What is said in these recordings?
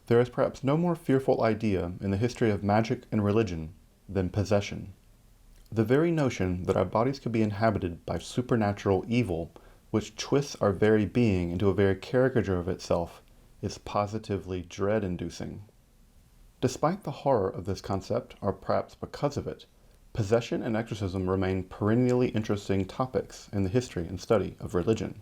There is perhaps no more fearful idea in the history of magic and religion than possession. The very notion that our bodies could be inhabited by supernatural evil, which twists our very being into a very caricature of itself, is positively dread-inducing. Despite the horror of this concept, or perhaps because of it, possession and exorcism remain perennially interesting topics in the history and study of religion.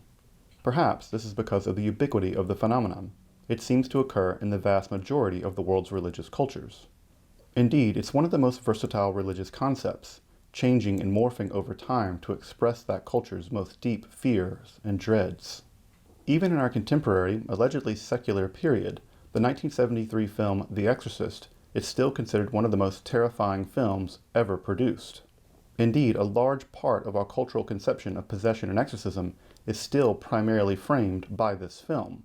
Perhaps this is because of the ubiquity of the phenomenon. It seems to occur in the vast majority of the world's religious cultures. Indeed, it's one of the most versatile religious concepts, changing and morphing over time to express that culture's most deep fears and dreads. Even in our contemporary, allegedly secular period, the 1973 film The Exorcist is still considered one of the most terrifying films ever produced. Indeed, a large part of our cultural conception of possession and exorcism is still primarily framed by this film.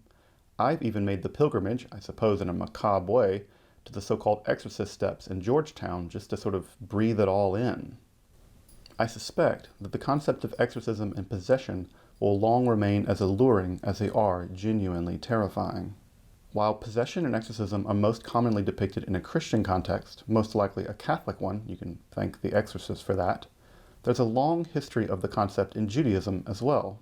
I've even made the pilgrimage, I suppose in a macabre way, to the so-called Exorcist steps in Georgetown just to sort of breathe it all in. I suspect that the concept of exorcism and possession will long remain as alluring as they are genuinely terrifying. While possession and exorcism are most commonly depicted in a Christian context, most likely a Catholic one, you can thank The Exorcist for that, there's a long history of the concept in Judaism as well.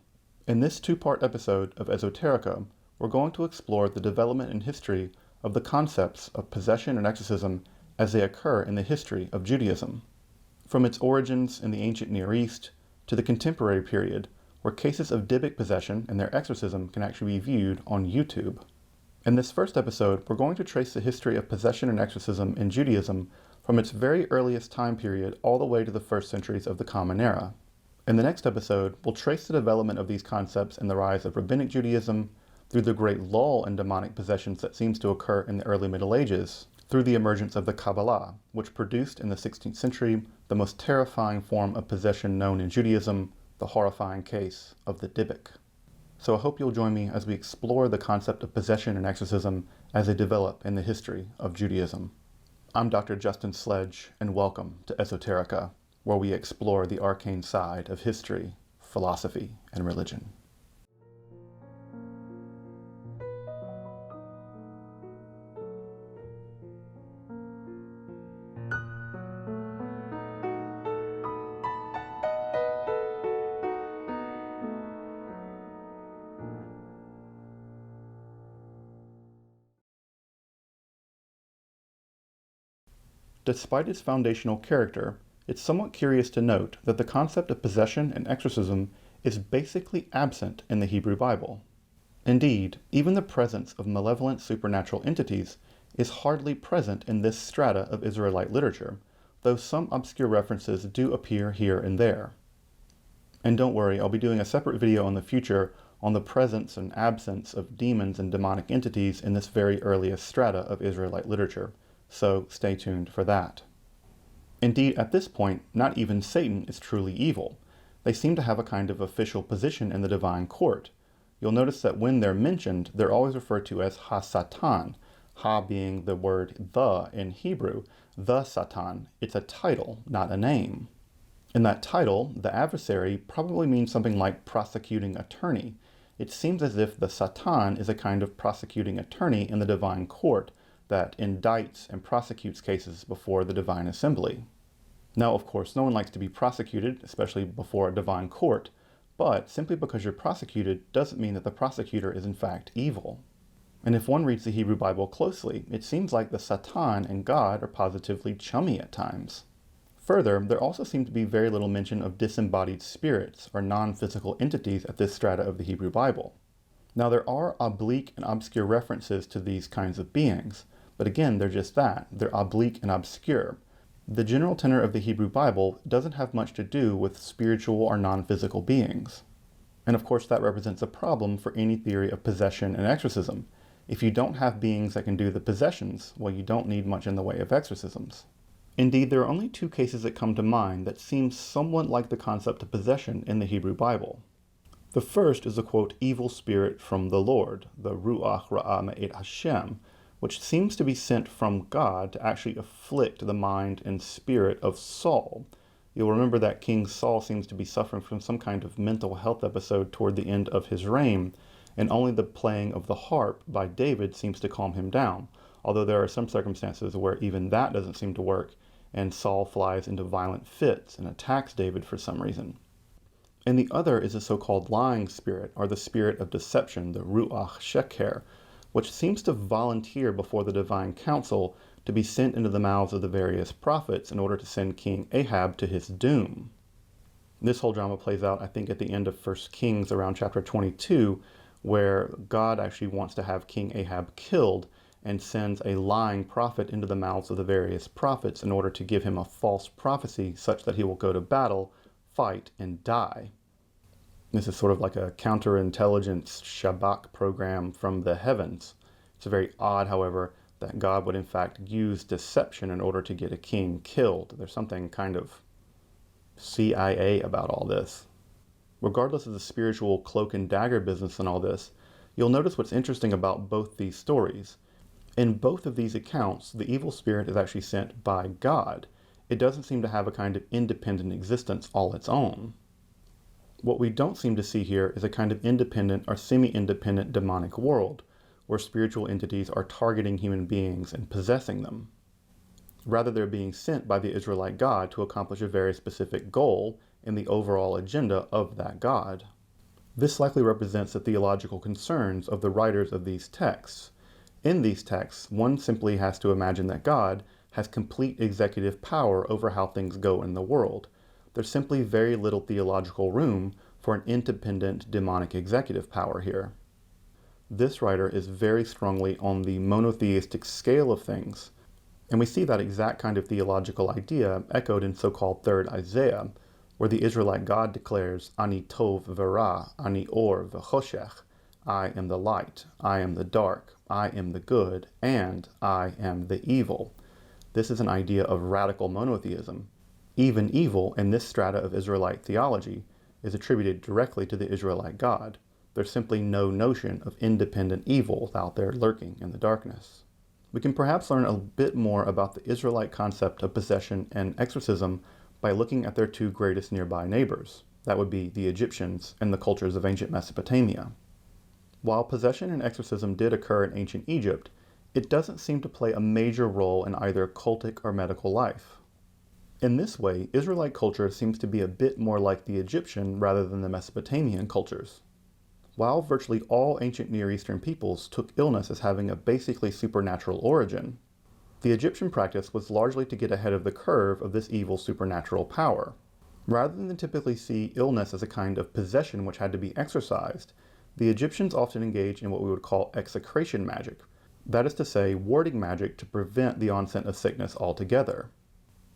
In this two-part episode of Esoterica, we're going to explore the development and history of the concepts of possession and exorcism as they occur in the history of Judaism, from its origins in the ancient Near East to the contemporary period, where cases of Dybbuk possession and their exorcism can actually be viewed on YouTube. In this first episode, we're going to trace the history of possession and exorcism in Judaism from its very earliest time period all the way to the first centuries of the Common Era. In the next episode, we'll trace the development of these concepts and the rise of Rabbinic Judaism, through the great lull in demonic possessions that seems to occur in the early Middle Ages, through the emergence of the Kabbalah, which produced in the 16th century the most terrifying form of possession known in Judaism, the horrifying case of the Dybbuk. So I hope you'll join me as we explore the concept of possession and exorcism as they develop in the history of Judaism. I'm Dr. Justin Sledge, and welcome to Esoterica, where we explore the arcane side of history, philosophy, and religion. Despite its foundational character, it's somewhat curious to note that the concept of possession and exorcism is basically absent in the Hebrew Bible. Indeed, even the presence of malevolent supernatural entities is hardly present in this strata of Israelite literature, though some obscure references do appear here and there. And don't worry, I'll be doing a separate video in the future on the presence and absence of demons and demonic entities in this very earliest strata of Israelite literature, so stay tuned for that. Indeed, at this point, not even Satan is truly evil. They seem to have a kind of official position in the divine court. You'll notice that when they're mentioned, they're always referred to as Ha-Satan, Ha being the word the in Hebrew, the Satan. It's a title, not a name. In that title, the adversary probably means something like prosecuting attorney. It seems as if the Satan is a kind of prosecuting attorney in the divine court that indicts and prosecutes cases before the divine assembly. Now, of course, no one likes to be prosecuted, especially before a divine court, but simply because you're prosecuted doesn't mean that the prosecutor is in fact evil. And if one reads the Hebrew Bible closely, it seems like the Satan and God are positively chummy at times. Further, there also seems to be very little mention of disembodied spirits or non-physical entities at this strata of the Hebrew Bible. Now, there are oblique and obscure references to these kinds of beings, but again, they're just that. They're oblique and obscure. The general tenor of the Hebrew Bible doesn't have much to do with spiritual or non-physical beings. And of course, that represents a problem for any theory of possession and exorcism. If you don't have beings that can do the possessions, well, you don't need much in the way of exorcisms. Indeed, there are only two cases that come to mind that seem somewhat like the concept of possession in the Hebrew Bible. The first is a, quote, evil spirit from the Lord, the Ruach Ra'ah Me'et Hashem, which seems to be sent from God to actually afflict the mind and spirit of Saul. You'll remember that King Saul seems to be suffering from some kind of mental health episode toward the end of his reign, and only the playing of the harp by David seems to calm him down, although there are some circumstances where even that doesn't seem to work, and Saul flies into violent fits and attacks David for some reason. And the other is a so-called lying spirit, or the spirit of deception, the Ruach Sheker, which seems to volunteer before the divine council to be sent into the mouths of the various prophets in order to send King Ahab to his doom. This whole drama plays out, I think, at the end of 1 Kings around chapter 22, where God actually wants to have King Ahab killed and sends a lying prophet into the mouths of the various prophets in order to give him a false prophecy such that he will go to battle, fight, and die. This is sort of like a counterintelligence Shabak program from the heavens. It's very odd, however, that God would in fact use deception in order to get a king killed. There's something kind of CIA about all this. Regardless of the spiritual cloak and dagger business and all this, you'll notice what's interesting about both these stories. In both of these accounts, the evil spirit is actually sent by God. It doesn't seem to have a kind of independent existence all its own. What we don't seem to see here is a kind of independent or semi-independent demonic world, where spiritual entities are targeting human beings and possessing them. Rather, they're being sent by the Israelite God to accomplish a very specific goal in the overall agenda of that God. This likely represents the theological concerns of the writers of these texts. In these texts, one simply has to imagine that God has complete executive power over how things go in the world. There's simply very little theological room for an independent demonic executive power here. This writer is very strongly on the monotheistic scale of things, and we see that exact kind of theological idea echoed in so-called 3rd Isaiah, where the Israelite God declares, Ani tov v'ra, ani or v'choshech, I am the light, I am the dark, I am the good, and I am the evil. This is an idea of radical monotheism. Even evil in this strata of Israelite theology is attributed directly to the Israelite God. There's simply no notion of independent evil out there lurking in the darkness. We can perhaps learn a bit more about the Israelite concept of possession and exorcism by looking at their two greatest nearby neighbors. That would be the Egyptians and the cultures of ancient Mesopotamia. While possession and exorcism did occur in ancient Egypt, it doesn't seem to play a major role in either cultic or medical life. In this way, Israelite culture seems to be a bit more like the Egyptian rather than the Mesopotamian cultures. While virtually all ancient Near Eastern peoples took illness as having a basically supernatural origin, the Egyptian practice was largely to get ahead of the curve of this evil supernatural power. Rather than typically see illness as a kind of possession which had to be exorcised, the Egyptians often engaged in what we would call execration magic, that is to say, warding magic to prevent the onset of sickness altogether.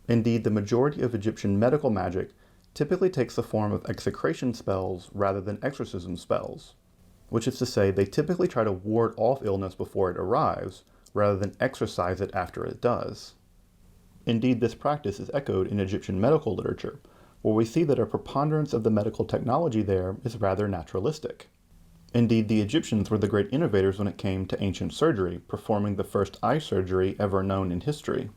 Indeed, the majority of Egyptian medical magic typically takes the form of execration spells rather than exorcism spells, which is to say they typically try to ward off illness before it arrives rather than exorcise it after it does. Indeed, this practice is echoed in Egyptian medical literature, where we see that a preponderance of the medical technology there is rather naturalistic. Indeed, the Egyptians were the great innovators when it came to ancient surgery, performing the first eye surgery ever known in history.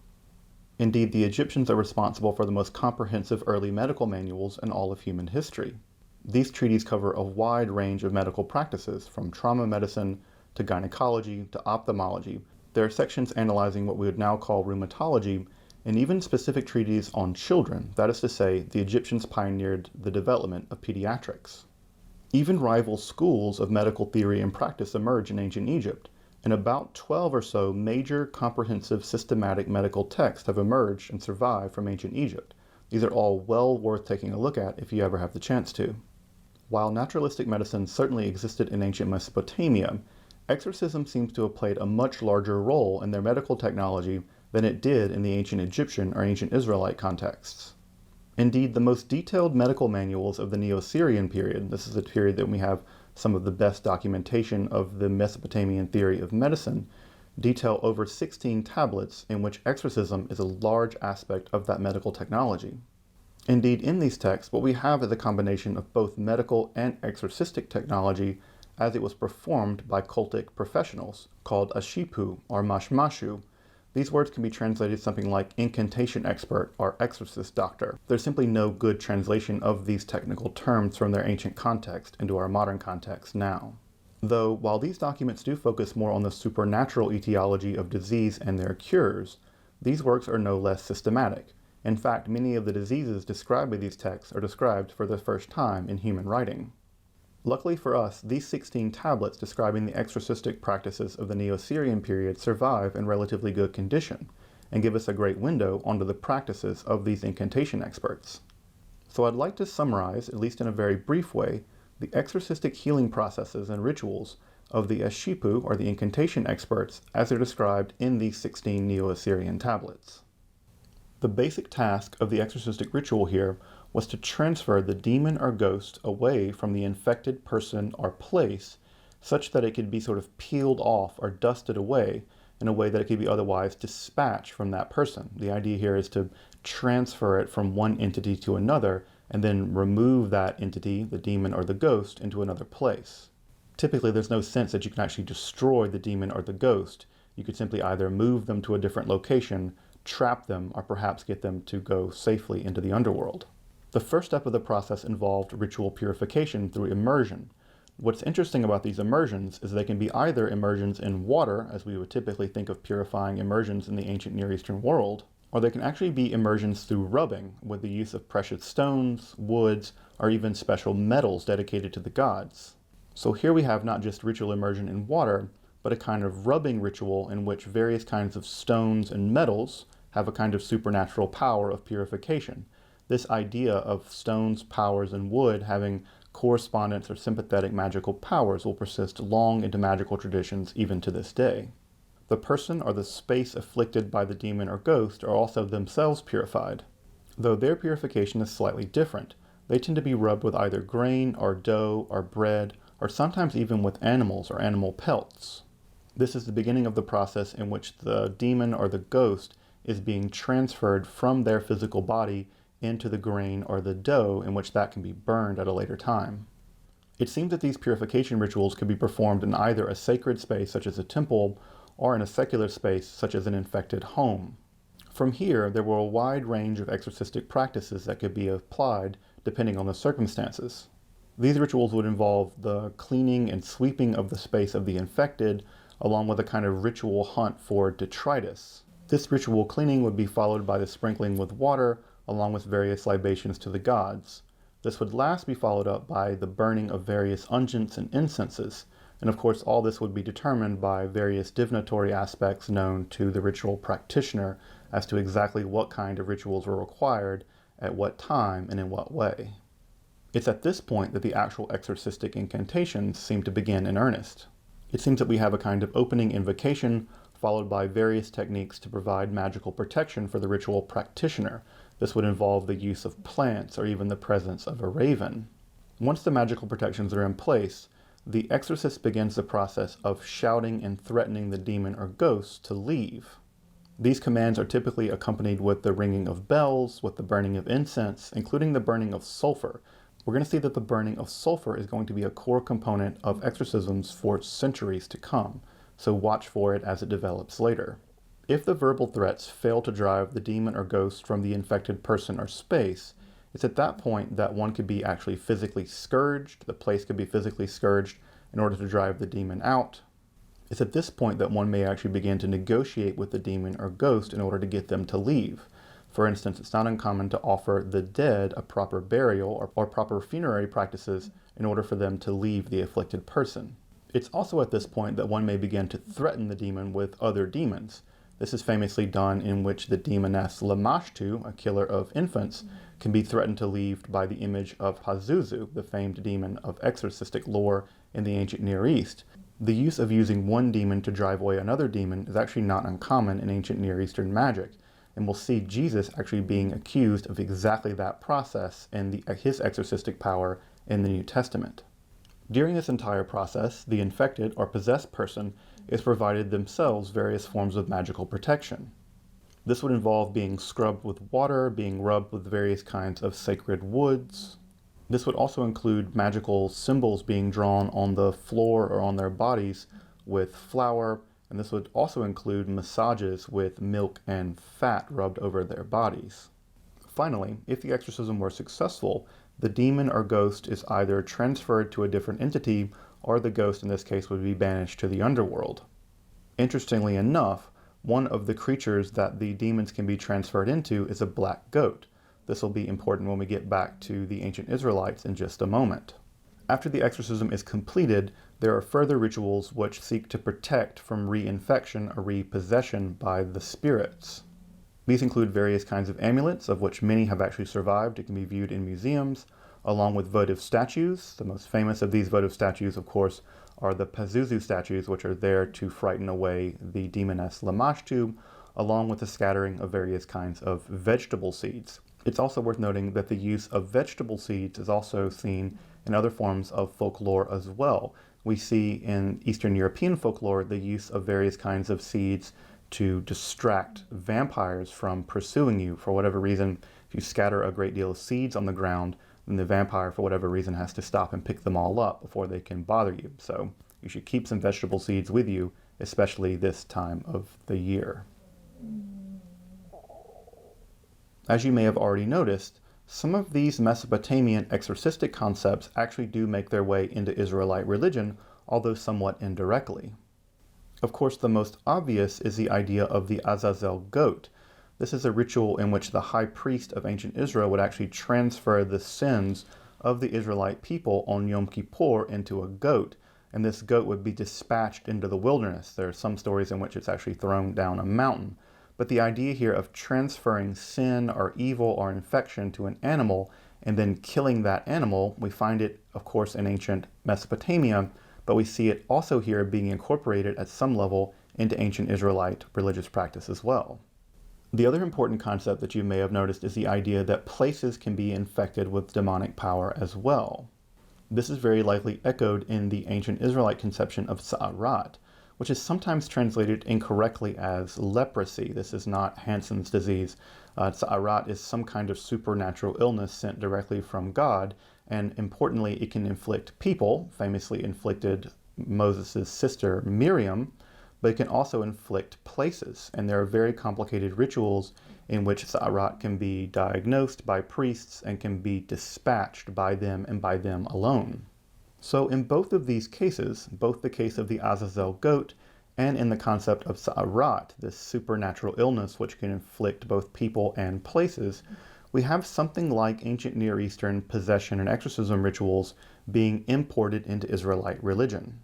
Indeed, the Egyptians are responsible for the most comprehensive early medical manuals in all of human history. These treatises cover a wide range of medical practices, from trauma medicine to gynecology to ophthalmology. There are sections analyzing what we would now call rheumatology, and even specific treatises on children. That is to say, the Egyptians pioneered the development of pediatrics. Even rival schools of medical theory and practice emerge in ancient Egypt, and about 12 or so major comprehensive systematic medical texts have emerged and survived from ancient Egypt. These are all well worth taking a look at if you ever have the chance to. While naturalistic medicine certainly existed in ancient Mesopotamia, exorcism seems to have played a much larger role in their medical technology than it did in the ancient Egyptian or ancient Israelite contexts. Indeed, the most detailed medical manuals of the Neo-Assyrian period, this is a period that we have some of the best documentation of the Mesopotamian theory of medicine, detail over 16 tablets in which exorcism is a large aspect of that medical technology. Indeed, in these texts, what we have is a combination of both medical and exorcistic technology as it was performed by cultic professionals, called ashipu or mashmashu. These words can be translated something like incantation expert or exorcist doctor. There's simply no good translation of these technical terms from their ancient context into our modern context now. Though, while these documents do focus more on the supernatural etiology of disease and their cures, these works are no less systematic. In fact, many of the diseases described by these texts are described for the first time in human writing. Luckily for us, these 16 tablets describing the exorcistic practices of the Neo-Assyrian period survive in relatively good condition, and give us a great window onto the practices of these incantation experts. So I'd like to summarize, at least in a very brief way, the exorcistic healing processes and rituals of the Eshipu, or the incantation experts, as they're described in these 16 Neo-Assyrian tablets. The basic task of the exorcistic ritual here was to transfer the demon or ghost away from the infected person or place, such that it could be sort of peeled off or dusted away in a way that it could be otherwise dispatched from that person. The idea here is to transfer it from one entity to another and then remove that entity, the demon or the ghost, into another place. Typically, there's no sense that you can actually destroy the demon or the ghost. You could simply either move them to a different location, trap them, or perhaps get them to go safely into the underworld. The first step of the process involved ritual purification through immersion. What's interesting about these immersions is they can be either immersions in water, as we would typically think of purifying immersions in the ancient Near Eastern world, or they can actually be immersions through rubbing, with the use of precious stones, woods, or even special metals dedicated to the gods. So here we have not just ritual immersion in water, but a kind of rubbing ritual in which various kinds of stones and metals have a kind of supernatural power of purification. This idea of stones, powers, and wood having correspondence or sympathetic magical powers will persist long into magical traditions even to this day. The person or the space afflicted by the demon or ghost are also themselves purified. Though their purification is slightly different, they tend to be rubbed with either grain or dough or bread, or sometimes even with animals or animal pelts. This is the beginning of the process in which the demon or the ghost is being transferred from their physical body into the grain or the dough, in which that can be burned at a later time. It seems that these purification rituals could be performed in either a sacred space such as a temple or in a secular space such as an infected home. From here, there were a wide range of exorcistic practices that could be applied depending on the circumstances. These rituals would involve the cleaning and sweeping of the space of the infected, along with a kind of ritual hunt for detritus. This ritual cleaning would be followed by the sprinkling with water, along with various libations to the gods. This would last be followed up by the burning of various unguents and incenses, and of course all this would be determined by various divinatory aspects known to the ritual practitioner as to exactly what kind of rituals were required, at what time, and in what way. It's at this point that the actual exorcistic incantations seem to begin in earnest. It seems that we have a kind of opening invocation, followed by various techniques to provide magical protection for the ritual practitioner. This would involve the use of plants or even the presence of a raven. Once the magical protections are in place, the exorcist begins the process of shouting and threatening the demon or ghost to leave. These commands are typically accompanied with the ringing of bells, with the burning of incense, including the burning of sulfur. We're going to see that the burning of sulfur is going to be a core component of exorcisms for centuries to come, so watch for it as it develops later. If the verbal threats fail to drive the demon or ghost from the infected person or space, it's at that point that one could be actually physically scourged, the place could be physically scourged in order to drive the demon out. It's at this point that one may actually begin to negotiate with the demon or ghost in order to get them to leave. For instance, it's not uncommon to offer the dead a proper burial or proper funerary practices in order for them to leave the afflicted person. It's also at this point that one may begin to threaten the demon with other demons. This is famously done in which the demoness Lamashtu, a killer of infants, can be threatened to leave by the image of Pazuzu, the famed demon of exorcistic lore in the ancient Near East. The use of using one demon to drive away another demon is actually not uncommon in ancient Near Eastern magic, and we'll see Jesus actually being accused of exactly that process in his exorcistic power in the New Testament. During this entire process, the infected or possessed person is provided themselves various forms of magical protection. This would involve being scrubbed with water, being rubbed with various kinds of sacred woods. This would also include magical symbols being drawn on the floor or on their bodies with flour, and this would also include massages with milk and fat rubbed over their bodies. Finally, if the exorcism were successful, the demon or ghost is either transferred to a different entity or the ghost in this case would be banished to the underworld. Interestingly enough, one of the creatures that the demons can be transferred into is a black goat. This will be important when we get back to the ancient Israelites in just a moment. After the exorcism is completed, there are further rituals which seek to protect from reinfection or repossession by the spirits. These include various kinds of amulets, of which many have actually survived. It can be viewed in museums, along with votive statues. The most famous of these votive statues, of course, are the Pazuzu statues, which are there to frighten away the demoness Lamashtu, along with the scattering of various kinds of vegetable seeds. It's also worth noting that the use of vegetable seeds is also seen in other forms of folklore as well. We see in Eastern European folklore the use of various kinds of seeds to distract vampires from pursuing you. For whatever reason, if you scatter a great deal of seeds on the ground, then the vampire, for whatever reason, has to stop and pick them all up before they can bother you. So you should keep some vegetable seeds with you, especially this time of the year. As you may have already noticed, some of these Mesopotamian exorcistic concepts actually do make their way into Israelite religion, although somewhat indirectly. Of course, the most obvious is the idea of the Azazel goat. This is a ritual in which the high priest of ancient Israel would actually transfer the sins of the Israelite people on Yom Kippur into a goat, and this goat would be dispatched into the wilderness. There are some stories in which it's actually thrown down a mountain. But the idea here of transferring sin or evil or infection to an animal and then killing that animal, we find it, of course, in ancient Mesopotamia, but we see it also here being incorporated at some level into ancient Israelite religious practice as well. The other important concept that you may have noticed is the idea that places can be infected with demonic power as well. This is very likely echoed in the ancient Israelite conception of Sa'arat, which is sometimes translated incorrectly as leprosy. This is not Hansen's disease. Sa'arat is some kind of supernatural illness sent directly from God, and importantly, it can inflict people, famously inflicted Moses' sister Miriam, but it can also inflict places, and there are very complicated rituals in which Sa'arat can be diagnosed by priests and can be dispatched by them and by them alone. So in both of these cases, both the case of the Azazel goat and in the concept of Sa'arat, this supernatural illness which can inflict both people and places, we have something like ancient Near Eastern possession and exorcism rituals being imported into Israelite religion.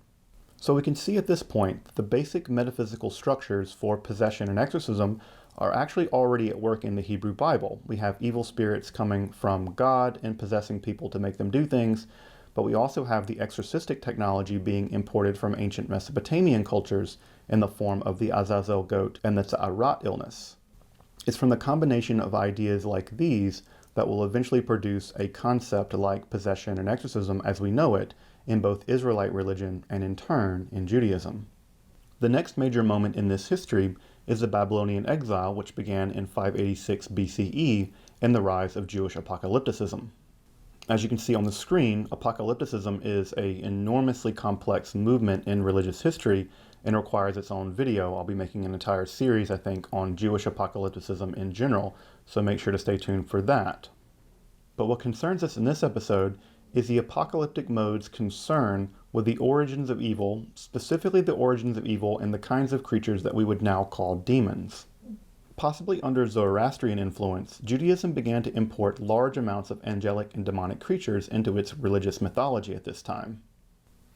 So we can see at this point that the basic metaphysical structures for possession and exorcism are actually already at work in the Hebrew Bible. We have evil spirits coming from God and possessing people to make them do things, but we also have the exorcistic technology being imported from ancient Mesopotamian cultures in the form of the Azazel goat and the Sa'arat illness. It's from the combination of ideas like these that will eventually produce a concept like possession and exorcism as we know it in both Israelite religion and in turn in Judaism. The next major moment in this history is the Babylonian exile, which began in 586 BCE and the rise of Jewish apocalypticism. As you can see on the screen, apocalypticism is an enormously complex movement in religious history and requires its own video. I'll be making an entire series, I think, on Jewish apocalypticism in general, so make sure to stay tuned for that. But what concerns us in this episode is the apocalyptic mode's concern with the origins of evil, specifically the origins of evil and the kinds of creatures that we would now call demons. Possibly under Zoroastrian influence, Judaism began to import large amounts of angelic and demonic creatures into its religious mythology at this time.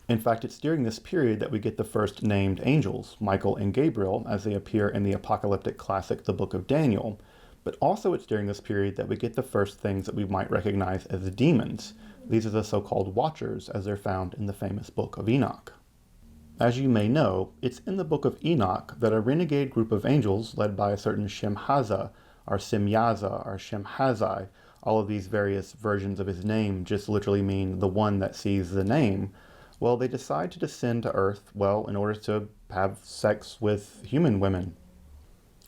In fact, it's during this period that we get the first named angels, Michael and Gabriel, as they appear in the apocalyptic classic, the Book of Daniel. But also it's during this period that we get the first things that we might recognize as demons. These are the so-called Watchers, as they're found in the famous Book of Enoch. As you may know, it's in the Book of Enoch that a renegade group of angels led by a certain Shemhaza, or Simyaza, or Shemhazai, all of these various versions of his name just literally mean the one that sees the name, well, they decide to descend to Earth, well, in order to have sex with human women.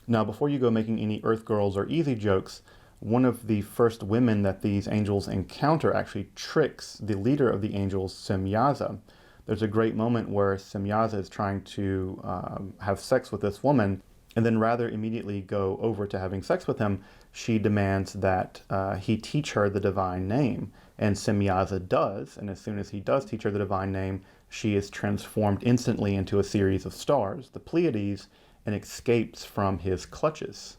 Now, before you go making any Earth Girls or Easy jokes, one of the first women that these angels encounter actually tricks the leader of the angels, Simyaza. There's a great moment where Simyaza is trying to have sex with this woman, and then rather immediately go over to having sex with him, she demands that he teach her the divine name. And Simyaza does, and as soon as he does teach her the divine name, she is transformed instantly into a series of stars, the Pleiades, and escapes from his clutches.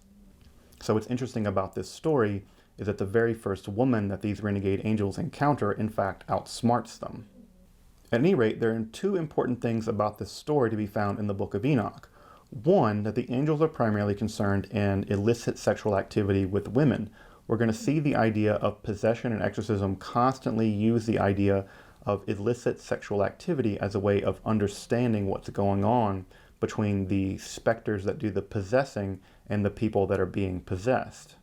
So what's interesting about this story is that the very first woman that these renegade angels encounter, in fact, outsmarts them. At any rate, there are two important things about this story to be found in the Book of Enoch. One, that the angels are primarily concerned in illicit sexual activity with women. We're going to see the idea of possession and exorcism constantly use the idea of illicit sexual activity as a way of understanding what's going on between the specters that do the possessing and the people that are being possessed.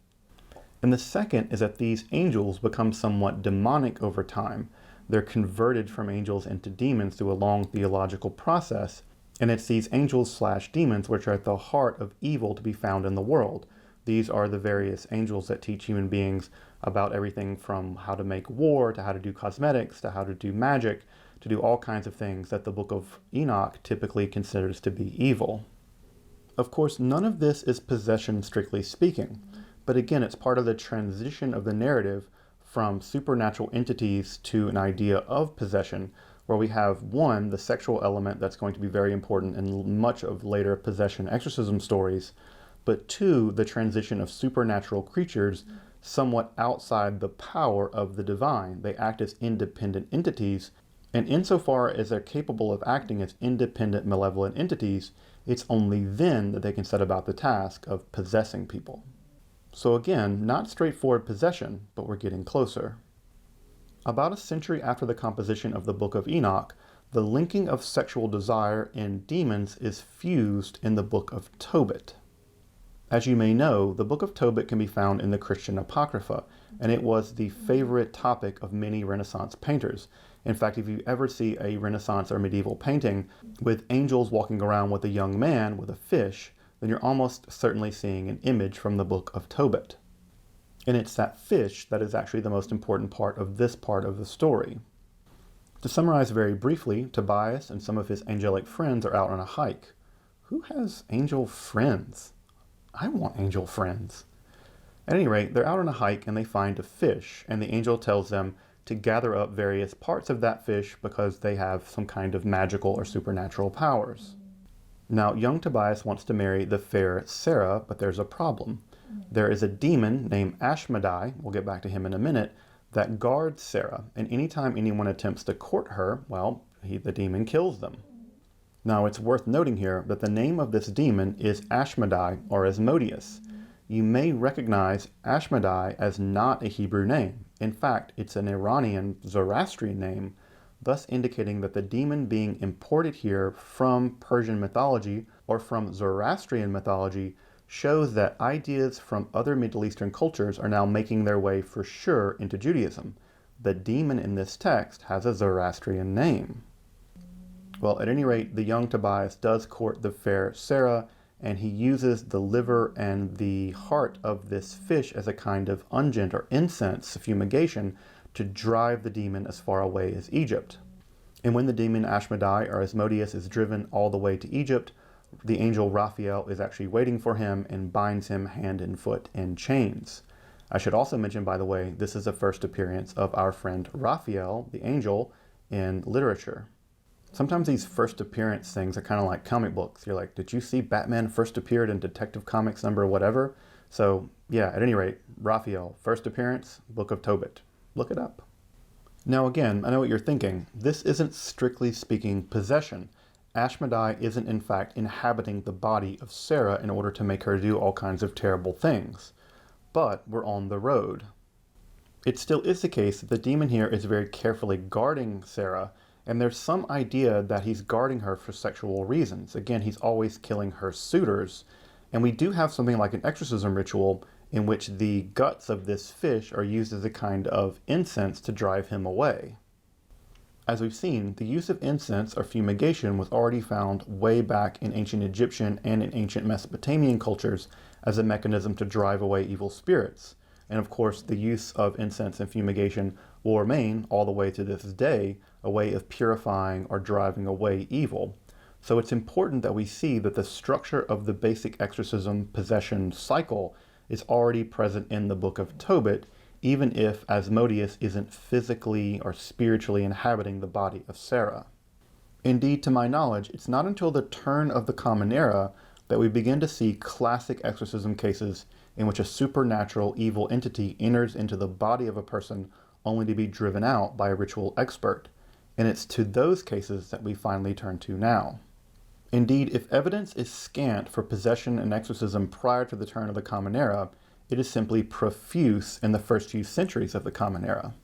And the second is that these angels become somewhat demonic over time. They're converted from angels into demons through a long theological process, and it's these angels/demons which are at the heart of evil to be found in the world. These are the various angels that teach human beings about everything from how to make war, to how to do cosmetics, to how to do magic, to do all kinds of things that the Book of Enoch typically considers to be evil. Of course, none of this is possession strictly speaking, but again, it's part of the transition of the narrative from supernatural entities to an idea of possession, where we have one, the sexual element that's going to be very important in much of later possession exorcism stories, but two, the transition of supernatural creatures somewhat outside the power of the divine. They act as independent entities, and insofar as they're capable of acting as independent malevolent entities, it's only then that they can set about the task of possessing people. So again, not straightforward possession, but we're getting closer. About a century after the composition of the Book of Enoch, the linking of sexual desire and demons is fused in the Book of Tobit. As you may know, the Book of Tobit can be found in the Christian Apocrypha, and it was the favorite topic of many Renaissance painters. In fact, if you ever see a Renaissance or medieval painting with angels walking around with a young man with a fish, then you're almost certainly seeing an image from the Book of Tobit. And it's that fish that is actually the most important part of this part of the story. To summarize very briefly, Tobias and some of his angelic friends are out on a hike. Who has angel friends? I want angel friends. At any rate, they're out on a hike and they find a fish, and the angel tells them to gather up various parts of that fish because they have some kind of magical or supernatural powers. Now, young Tobias wants to marry the fair Sarah, but there's a problem. There is a demon named Ashmedai, we'll get back to him in a minute, that guards Sarah, and anytime anyone attempts to court her, well, the demon kills them. Now, it's worth noting here that the name of this demon is Ashmedai, or Asmodeus. You may recognize Ashmedai as not a Hebrew name. In fact, it's an Iranian Zoroastrian name, thus indicating that the demon being imported here from Persian mythology or from Zoroastrian mythology shows that ideas from other Middle Eastern cultures are now making their way for sure into Judaism. The demon in this text has a Zoroastrian name. Well, at any rate, the young Tobias does court the fair Sarah, and he uses the liver and the heart of this fish as a kind of unguent or incense fumigation to drive the demon as far away as Egypt. And when the demon Ashmedai or Asmodeus is driven all the way to Egypt, the angel Raphael is actually waiting for him and binds him hand and foot in chains. I should also mention, by the way, this is the first appearance of our friend Raphael, the angel, in literature. Sometimes these first appearance things are kind of like comic books. You're like, did you see Batman first appeared in Detective Comics number whatever? So yeah, at any rate, Raphael, first appearance, Book of Tobit. Look it up. Now again, I know what you're thinking. This isn't strictly speaking possession. Ashmedai isn't in fact inhabiting the body of Sarah in order to make her do all kinds of terrible things. But we're on the road. It still is the case that the demon here is very carefully guarding Sarah, and there's some idea that he's guarding her for sexual reasons. Again, he's always killing her suitors, and we do have something like an exorcism ritual in which the guts of this fish are used as a kind of incense to drive him away. As we've seen, the use of incense or fumigation was already found way back in ancient Egyptian and in ancient Mesopotamian cultures as a mechanism to drive away evil spirits. And of course, the use of incense and fumigation will remain all the way to this day a way of purifying or driving away evil. So it's important that we see that the structure of the basic exorcism possession cycle is already present in the Book of Tobit, even if Asmodeus isn't physically or spiritually inhabiting the body of Sarah. Indeed, to my knowledge, it's not until the turn of the Common Era that we begin to see classic exorcism cases in which a supernatural evil entity enters into the body of a person only to be driven out by a ritual expert, and it's to those cases that we finally turn to now. Indeed, if evidence is scant for possession and exorcism prior to the turn of the Common Era, it is simply profuse in the first few centuries of the Common Era.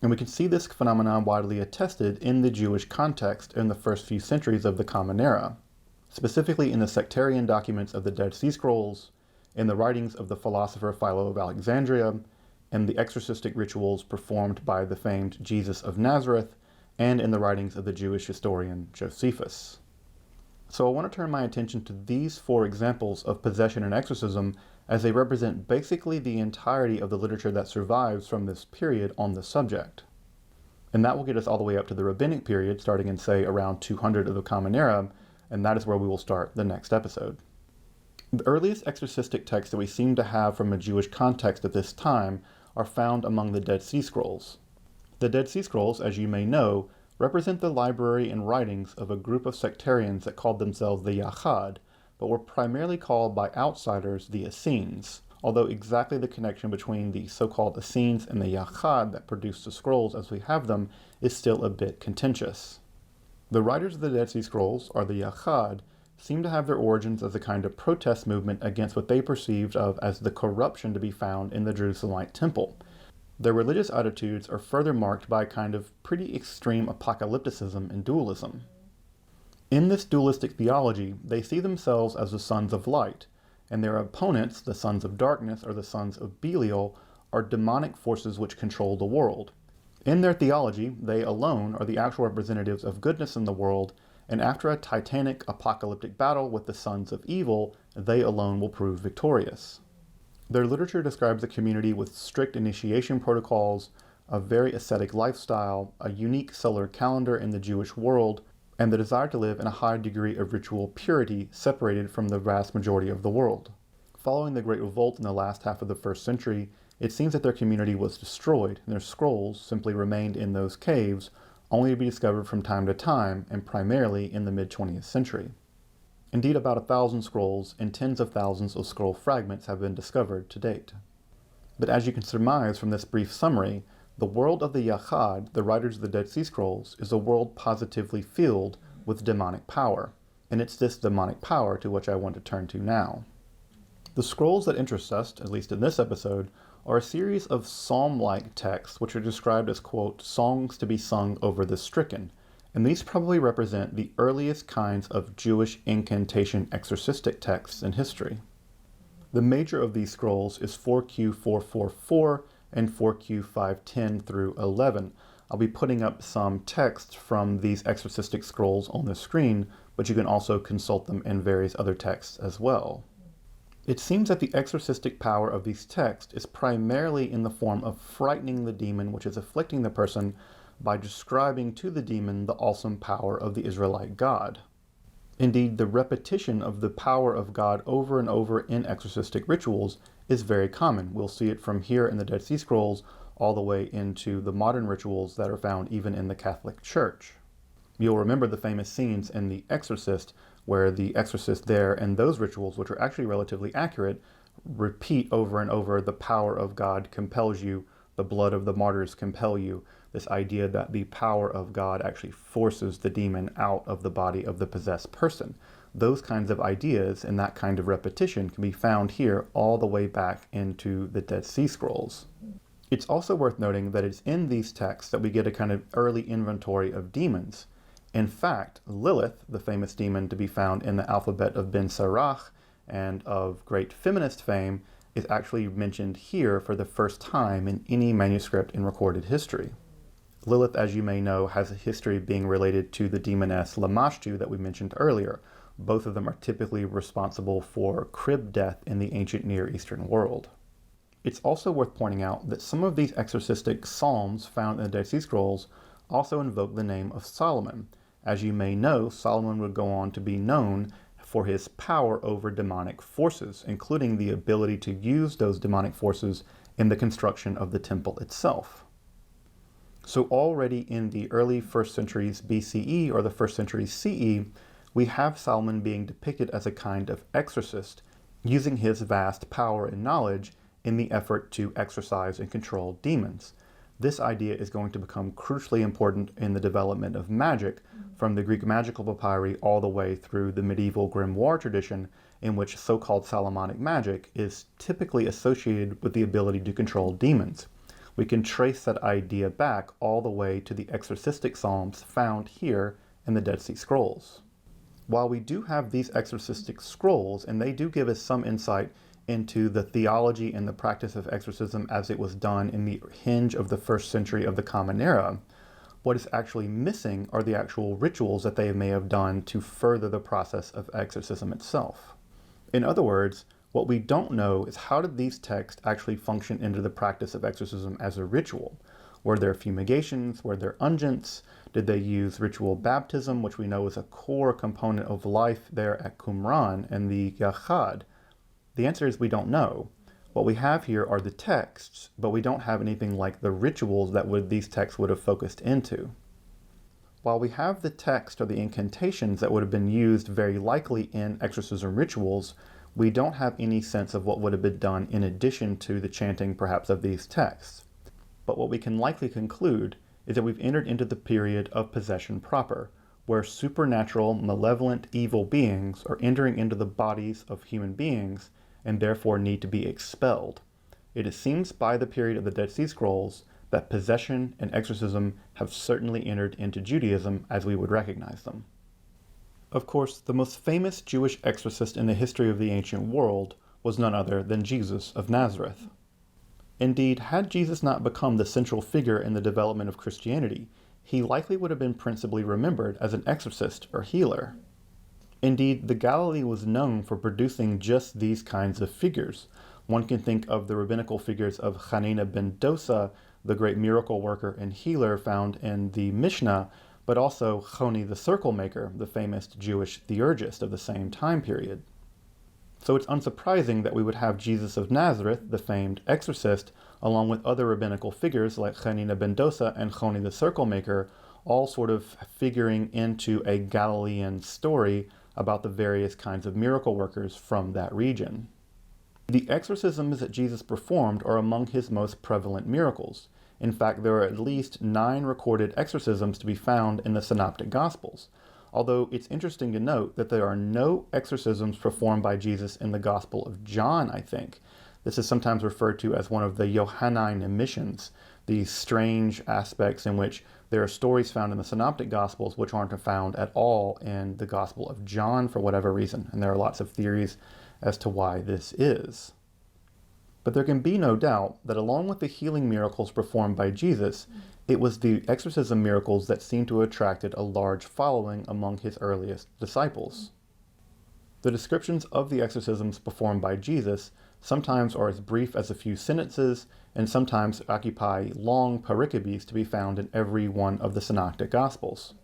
And we can see this phenomenon widely attested in the Jewish context in the first few centuries of the Common Era, specifically in the sectarian documents of the Dead Sea Scrolls, in the writings of the philosopher Philo of Alexandria, and the exorcistic rituals performed by the famed Jesus of Nazareth, and in the writings of the Jewish historian Josephus. So I want to turn my attention to these 4 examples of possession and exorcism as they represent basically the entirety of the literature that survives from this period on the subject. And that will get us all the way up to the rabbinic period, starting in, say, around 200 of the Common Era, and that is where we will start the next episode. The earliest exorcistic texts that we seem to have from a Jewish context at this time are found among the Dead Sea Scrolls. The Dead Sea Scrolls, as you may know, represent the library and writings of a group of sectarians that called themselves the Yachad, but were primarily called by outsiders the Essenes, although exactly the connection between the so-called Essenes and the Yachad that produced the scrolls as we have them is still a bit contentious. The writers of the Dead Sea Scrolls, or the Yachad, seem to have their origins as a kind of protest movement against what they perceived of as the corruption to be found in the Jerusalemite temple. Their religious attitudes are further marked by a kind of pretty extreme apocalypticism and dualism. In this dualistic theology, they see themselves as the sons of light, and their opponents, the sons of darkness or the sons of Belial, are demonic forces which control the world. In their theology, they alone are the actual representatives of goodness in the world, and after a titanic apocalyptic battle with the sons of evil, they alone will prove victorious. Their literature describes a community with strict initiation protocols, a very ascetic lifestyle, a unique solar calendar in the Jewish world, and the desire to live in a high degree of ritual purity separated from the vast majority of the world. Following the Great Revolt in the last half of the 1st century, it seems that their community was destroyed, and their scrolls simply remained in those caves, only to be discovered from time to time, and primarily in the mid-20th century. Indeed, about 1,000 scrolls and tens of thousands of scroll fragments have been discovered to date. But as you can surmise from this brief summary, the world of the Yachad, the writers of the Dead Sea Scrolls, is a world positively filled with demonic power, and it's this demonic power to which I want to turn to now. The scrolls that interest us, at least in this episode, are a series of psalm-like texts which are described as, quote, songs to be sung over the stricken, and these probably represent the earliest kinds of Jewish incantation exorcistic texts in history. The major of these scrolls is 4Q444 and 4Q510 through 11. I'll be putting up some text from these exorcistic scrolls on the screen, but you can also consult them in various other texts as well. It seems that the exorcistic power of these texts is primarily in the form of frightening the demon which is afflicting the person by describing to the demon the awesome power of the Israelite God. Indeed, the repetition of the power of God over and over in exorcistic rituals is very common. We'll see it from here in the Dead Sea Scrolls all the way into the modern rituals that are found even in the Catholic Church. You'll remember the famous scenes in The Exorcist where the exorcist there and those rituals, which are actually relatively accurate, repeat over and over the power of God compels you, the blood of the martyrs compel you, this idea that the power of God actually forces the demon out of the body of the possessed person. Those kinds of ideas and that kind of repetition can be found here all the way back into the Dead Sea Scrolls. It's also worth noting that it's in these texts that we get a kind of early inventory of demons. In fact, Lilith, the famous demon to be found in the alphabet of Ben Sirach and of great feminist fame, is actually mentioned here for the first time in any manuscript in recorded history. Lilith, as you may know, has a history of being related to the demoness Lamashtu that we mentioned earlier. Both of them are typically responsible for crib death in the ancient Near Eastern world. It's also worth pointing out that some of these exorcistic psalms found in the Dead Sea Scrolls also invoke the name of Solomon. As you may know, Solomon would go on to be known for his power over demonic forces, including the ability to use those demonic forces in the construction of the temple itself. So already in the early 1st centuries BCE or the 1st century CE, we have Solomon being depicted as a kind of exorcist, using his vast power and knowledge in the effort to exorcise and control demons. This idea is going to become crucially important in the development of magic, from the Greek magical papyri all the way through the medieval grimoire tradition, in which so-called Solomonic magic is typically associated with the ability to control demons. We can trace that idea back all the way to the exorcistic psalms found here in the Dead Sea Scrolls. While we do have these exorcistic scrolls, and they do give us some insight into the theology and the practice of exorcism as it was done in the hinge of the 1st century of the Common Era, what is actually missing are the actual rituals that they may have done to further the process of exorcism itself. In other words, what we don't know is how did these texts actually function into the practice of exorcism as a ritual? Were there fumigations? Were there unguents? Did they use ritual baptism, which we know is a core component of life there at Qumran and the Yachad? The answer is we don't know. What we have here are the texts, but we don't have anything like the rituals that these texts would have focused into. While we have the text or the incantations that would have been used very likely in exorcism rituals, we don't have any sense of what would have been done in addition to the chanting perhaps of these texts. But what we can likely conclude is that we've entered into the period of possession proper, where supernatural, malevolent, evil beings are entering into the bodies of human beings and therefore need to be expelled. It seems by the period of the Dead Sea Scrolls that possession and exorcism have certainly entered into Judaism as we would recognize them. Of course, the most famous Jewish exorcist in the history of the ancient world was none other than Jesus of Nazareth. Indeed, had Jesus not become the central figure in the development of Christianity, he likely would have been principally remembered as an exorcist or healer. Indeed, the Galilee was known for producing just these kinds of figures. One can think of the rabbinical figures of Hanina ben Dosa, the great miracle worker and healer found in the Mishnah, but also Choni the circle maker, the famous Jewish theurgist of the same time period. So it's unsurprising that we would have Jesus of Nazareth, the famed exorcist, along with other rabbinical figures like Hanina ben Dosa and Choni the circle maker, all sort of figuring into a Galilean story about the various kinds of miracle workers from that region. The exorcisms that Jesus performed are among his most prevalent miracles. In fact, there are at least 9 recorded exorcisms to be found in the Synoptic Gospels, although it's interesting to note that there are no exorcisms performed by Jesus in the Gospel of John, I think. This is sometimes referred to as one of the Johannine emissions, these strange aspects in which there are stories found in the Synoptic Gospels which aren't found at all in the Gospel of John for whatever reason, and there are lots of theories as to why this is. But there can be no doubt that along with the healing miracles performed by Jesus, it was the exorcism miracles that seem to have attracted a large following among his earliest disciples. The descriptions of the exorcisms performed by Jesus sometimes are as brief as a few sentences and sometimes occupy long pericopes to be found in every one of the Synoptic Gospels.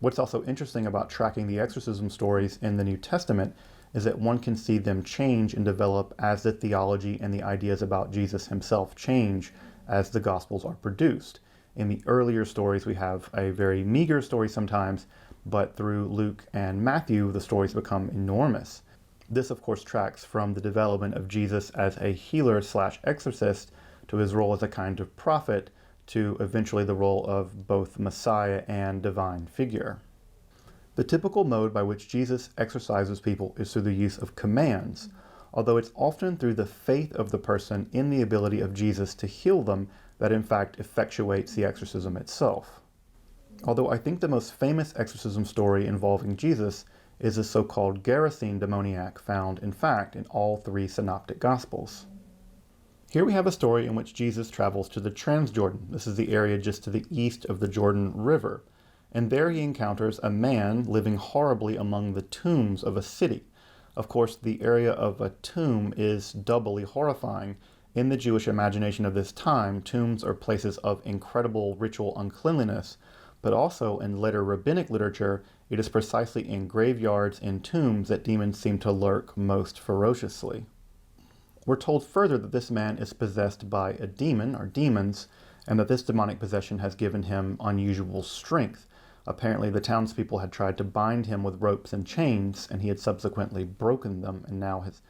What's also interesting about tracking the exorcism stories in the New Testament is that one can see them change and develop as the theology and the ideas about Jesus himself change as the Gospels are produced. In the earlier stories, we have a very meager story sometimes, but through Luke and Matthew, the stories become enormous. This, of course, tracks from the development of Jesus as a healer/exorcist to his role as a kind of prophet to eventually the role of both Messiah and divine figure. The typical mode by which Jesus exorcises people is through the use of commands, although it's often through the faith of the person in the ability of Jesus to heal them that in fact effectuates the exorcism itself. Although I think the most famous exorcism story involving Jesus is the so-called Gerasene demoniac found, in fact, in all 3 Synoptic Gospels. Here we have a story in which Jesus travels to the Transjordan. This is the area just to the east of the Jordan River. And there he encounters a man living horribly among the tombs of a city. Of course, the area of a tomb is doubly horrifying. In the Jewish imagination of this time, tombs are places of incredible ritual uncleanliness, but also in later rabbinic literature, it is precisely in graveyards and tombs that demons seem to lurk most ferociously. We're told further that this man is possessed by a demon, or demons, and that this demonic possession has given him unusual strength. Apparently, the townspeople had tried to bind him with ropes and chains, and he had subsequently broken them, and now has...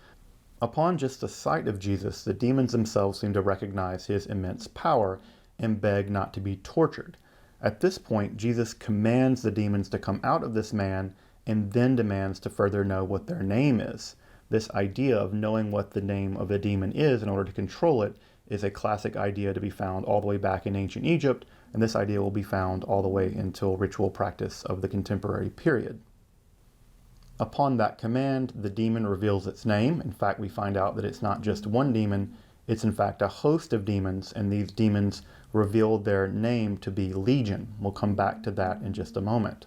Upon just the sight of Jesus, the demons themselves seem to recognize his immense power and beg not to be tortured. At this point, Jesus commands the demons to come out of this man and then demands to further know what their name is. This idea of knowing what the name of a demon is in order to control it is a classic idea to be found all the way back in ancient Egypt, and this idea will be found all the way until ritual practice of the contemporary period. Upon that command, the demon reveals its name. In fact, we find out that it's not just one demon, it's in fact a host of demons, and these demons reveal their name to be Legion. We'll come back to that in just a moment.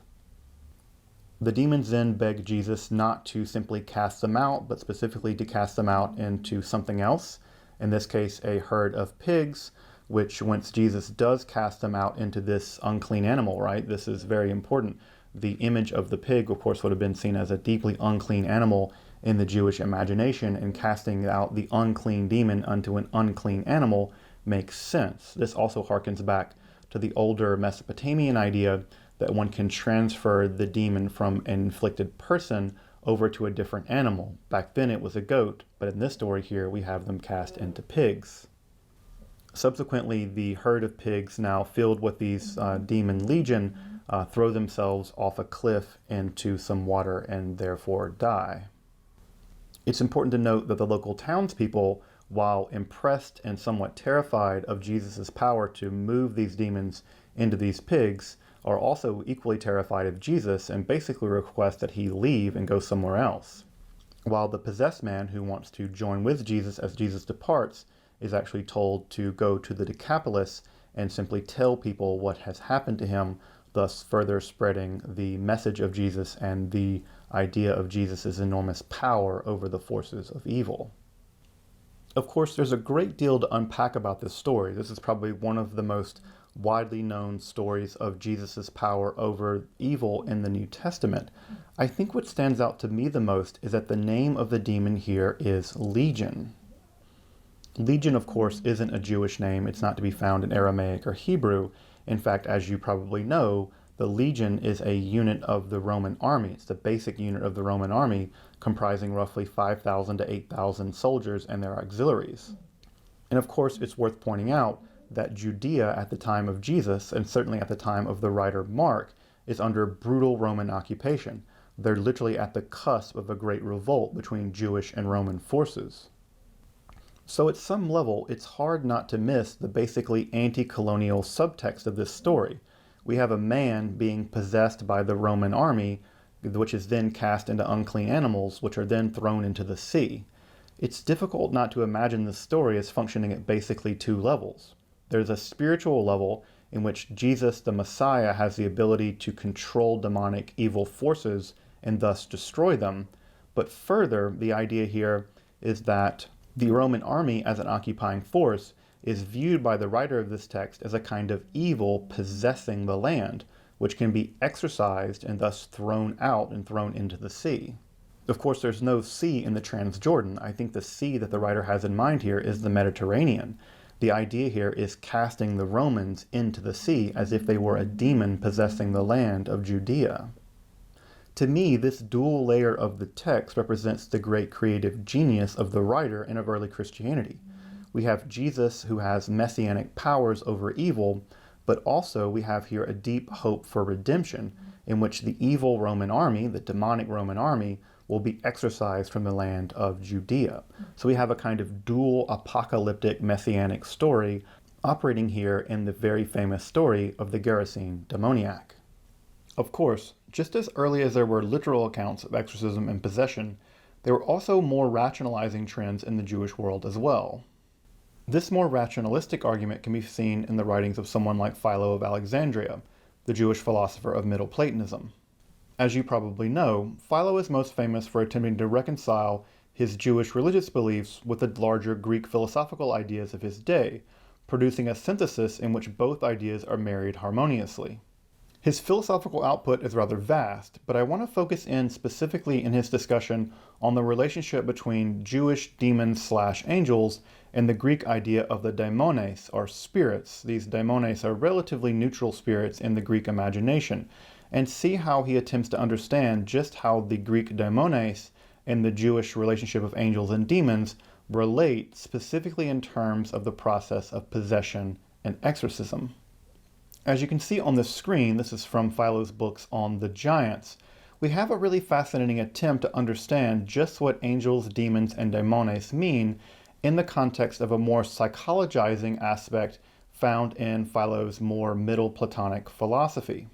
The demons then beg Jesus not to simply cast them out, but specifically to cast them out into something else. In this case, a herd of pigs, which once Jesus does cast them out into this unclean animal, right? This is very important. The image of the pig, of course, would have been seen as a deeply unclean animal in the Jewish imagination, and casting out the unclean demon unto an unclean animal makes sense. This also harkens back to the older Mesopotamian idea that one can transfer the demon from an inflicted person over to a different animal. Back then it was a goat, but in this story here we have them cast into pigs. Subsequently, the herd of pigs, now filled with these demon legion, throw themselves off a cliff into some water and therefore die. It's important to note that the local townspeople, while impressed and somewhat terrified of Jesus' power to move these demons into these pigs, are also equally terrified of Jesus and basically request that he leave and go somewhere else. While the possessed man, who wants to join with Jesus as Jesus departs, is actually told to go to the Decapolis and simply tell people what has happened to him, thus further spreading the message of Jesus and the idea of Jesus' enormous power over the forces of evil. Of course, there's a great deal to unpack about this story. This is probably one of the most widely known stories of Jesus' power over evil in the New Testament. I think what stands out to me the most is that the name of the demon here is Legion. Legion, of course, isn't a Jewish name. It's not to be found in Aramaic or Hebrew. In fact, as you probably know, the legion is a unit of the Roman army. It's the basic unit of the Roman army, comprising roughly 5,000 to 8,000 soldiers and their auxiliaries. And of course, it's worth pointing out that Judea at the time of Jesus, and certainly at the time of the writer Mark, is under brutal Roman occupation. They're literally at the cusp of a great revolt between Jewish and Roman forces. So at some level, it's hard not to miss the basically anti-colonial subtext of this story. We have a man being possessed by the Roman army, which is then cast into unclean animals, which are then thrown into the sea. It's difficult not to imagine this story as functioning at basically two levels. There's a spiritual level in which Jesus, the Messiah, has the ability to control demonic evil forces and thus destroy them. But further, the idea here is that the Roman army as an occupying force is viewed by the writer of this text as a kind of evil possessing the land, which can be exorcised and thus thrown out and thrown into the sea. Of course, there's no sea in the Transjordan. I think the sea that the writer has in mind here is the Mediterranean. The idea here is casting the Romans into the sea as if they were a demon possessing the land of Judea. To me, this dual layer of the text represents the great creative genius of the writer and of early Christianity. We have Jesus, who has messianic powers over evil, but also we have here a deep hope for redemption, in which the evil Roman army, the demonic Roman army, will be exorcised from the land of Judea. So we have a kind of dual apocalyptic messianic story operating here in the very famous story of the Gerasene demoniac. Of course, just as early as there were literal accounts of exorcism and possession, there were also more rationalizing trends in the Jewish world as well. This more rationalistic argument can be seen in the writings of someone like Philo of Alexandria, the Jewish philosopher of Middle Platonism. As you probably know, Philo is most famous for attempting to reconcile his Jewish religious beliefs with the larger Greek philosophical ideas of his day, producing a synthesis in which both ideas are married harmoniously. His philosophical output is rather vast, but I want to focus in specifically in his discussion on the relationship between Jewish demons/angels and the Greek idea of the daimones, or spirits. These daimones are relatively neutral spirits in the Greek imagination, and see how he attempts to understand just how the Greek daimones and the Jewish relationship of angels and demons relate specifically in terms of the process of possession and exorcism. As you can see on the screen, this is from Philo's books on the giants. We have a really fascinating attempt to understand just what angels, demons, and daimones mean in the context of a more psychologizing aspect found in Philo's more Middle Platonic philosophy.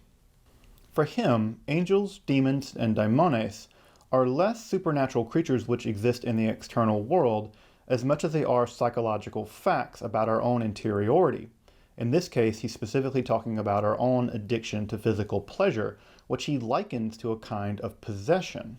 For him, angels, demons, and daimones are less supernatural creatures which exist in the external world as much as they are psychological facts about our own interiority. In this case, he's specifically talking about our own addiction to physical pleasure, which he likens to a kind of possession.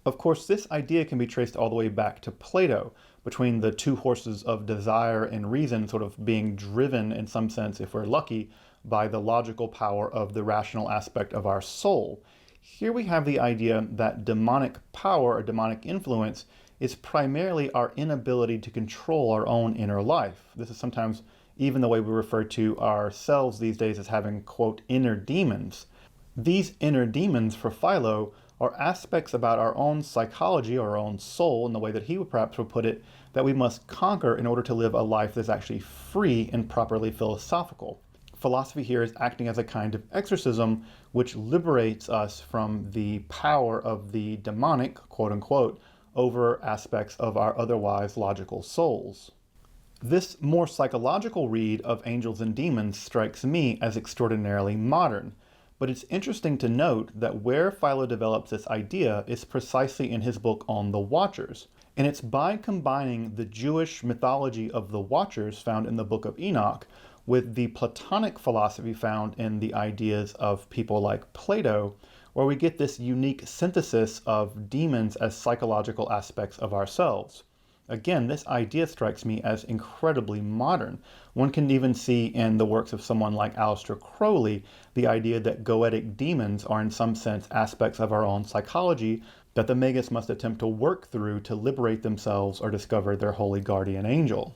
Of course, this idea can be traced all the way back to Plato, between the two horses of desire and reason sort of being driven, in some sense, if we're lucky, by the logical power of the rational aspect of our soul. Here we have the idea that demonic power or demonic influence is primarily our inability to control our own inner life. This is sometimes even the way we refer to ourselves these days as having, quote, inner demons. These inner demons, for Philo, are aspects about our own psychology or our own soul, in the way that he would perhaps put it, that we must conquer in order to live a life that's actually free and properly philosophical. Philosophy here is acting as a kind of exorcism which liberates us from the power of the demonic, quote unquote, over aspects of our otherwise logical souls. This more psychological read of angels and demons strikes me as extraordinarily modern, but it's interesting to note that where Philo develops this idea is precisely in his book on the Watchers, and it's by combining the Jewish mythology of the Watchers found in the Book of Enoch with the Platonic philosophy found in the ideas of people like Plato, where we get this unique synthesis of demons as psychological aspects of ourselves. Again, this idea strikes me as incredibly modern. One can even see in the works of someone like Aleister Crowley the idea that goetic demons are in some sense aspects of our own psychology that the magus must attempt to work through to liberate themselves or discover their holy guardian angel.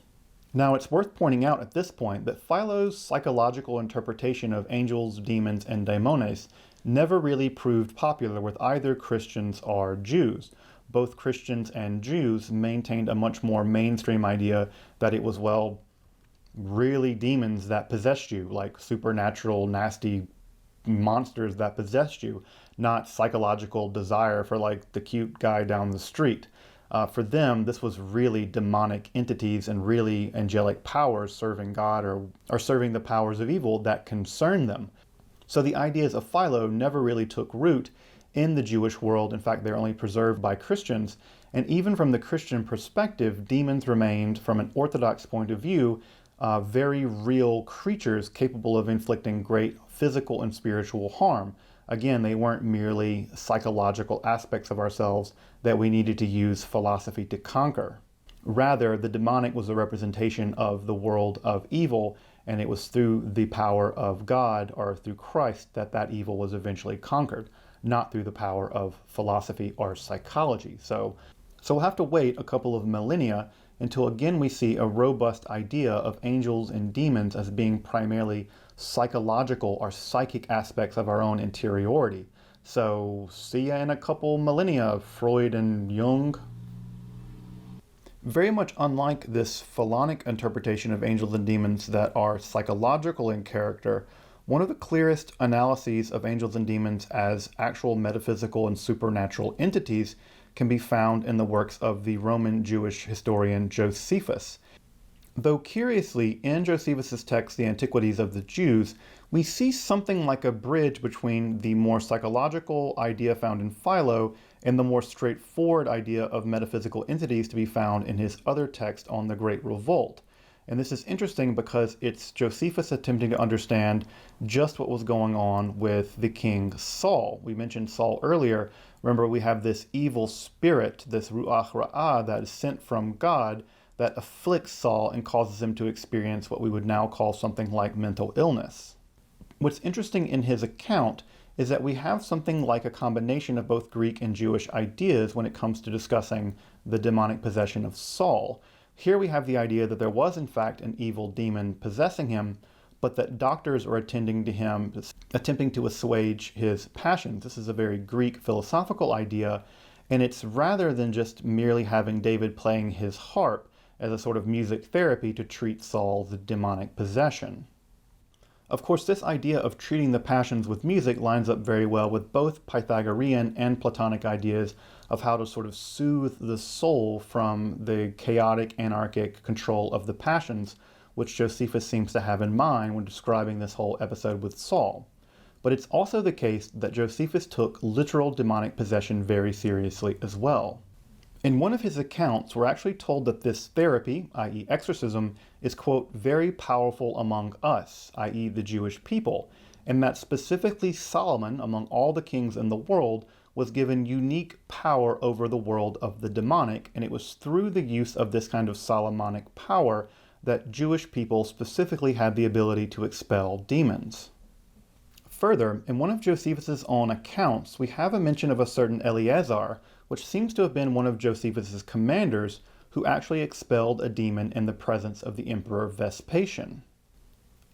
Now, it's worth pointing out at this point that Philo's psychological interpretation of angels, demons, and daimones never really proved popular with either Christians or Jews. Both Christians and Jews maintained a much more mainstream idea that it was, well, really demons that possessed you, like supernatural, nasty monsters that possessed you, not psychological desire for like the cute guy down the street. For them, this was really demonic entities and really angelic powers serving God or serving the powers of evil that concerned them. So the ideas of Philo never really took root in the Jewish world. In fact, they're only preserved by Christians. And even from the Christian perspective, demons remained, from an Orthodox point of view, very real creatures capable of inflicting great physical and spiritual harm. Again, they weren't merely psychological aspects of ourselves that we needed to use philosophy to conquer. Rather, the demonic was a representation of the world of evil, and it was through the power of God or through Christ that that evil was eventually conquered, not through the power of philosophy or psychology. So we'll have to wait a couple of millennia until again we see a robust idea of angels and demons as being primarily psychological or psychic aspects of our own interiority. So see ya in a couple millennia, Freud and Jung. Very much unlike this Philonic interpretation of angels and demons that are psychological in character, one of the clearest analyses of angels and demons as actual metaphysical and supernatural entities can be found in the works of the Roman Jewish historian Josephus. Though curiously, in Josephus's text, The Antiquities of the Jews, we see something like a bridge between the more psychological idea found in Philo and the more straightforward idea of metaphysical entities to be found in his other text on the Great Revolt. And this is interesting because it's Josephus attempting to understand just what was going on with the king Saul. We mentioned Saul earlier. Remember, we have this evil spirit, this ruach ra'ah, that is sent from God that afflicts Saul and causes him to experience what we would now call something like mental illness. What's interesting in his account is that we have something like a combination of both Greek and Jewish ideas when it comes to discussing the demonic possession of Saul. Here we have the idea that there was in fact an evil demon possessing him, but that doctors are attending to him, attempting to assuage his passions. This is a very Greek philosophical idea, and it's rather than just merely having David playing his harp as a sort of music therapy to treat Saul's demonic possession. Of course, this idea of treating the passions with music lines up very well with both Pythagorean and Platonic ideas of how to sort of soothe the soul from the chaotic, anarchic control of the passions, which Josephus seems to have in mind when describing this whole episode with Saul. But it's also the case that Josephus took literal demonic possession very seriously as well. In one of his accounts, we're actually told that this therapy, i.e. exorcism, is, quote, very powerful among us, i.e. the Jewish people, and that specifically Solomon, among all the kings in the world, was given unique power over the world of the demonic, and it was through the use of this kind of Solomonic power that Jewish people specifically had the ability to expel demons. Further, in one of Josephus's own accounts, we have a mention of a certain Eliezer, which seems to have been one of Josephus's commanders who actually expelled a demon in the presence of the Emperor Vespasian.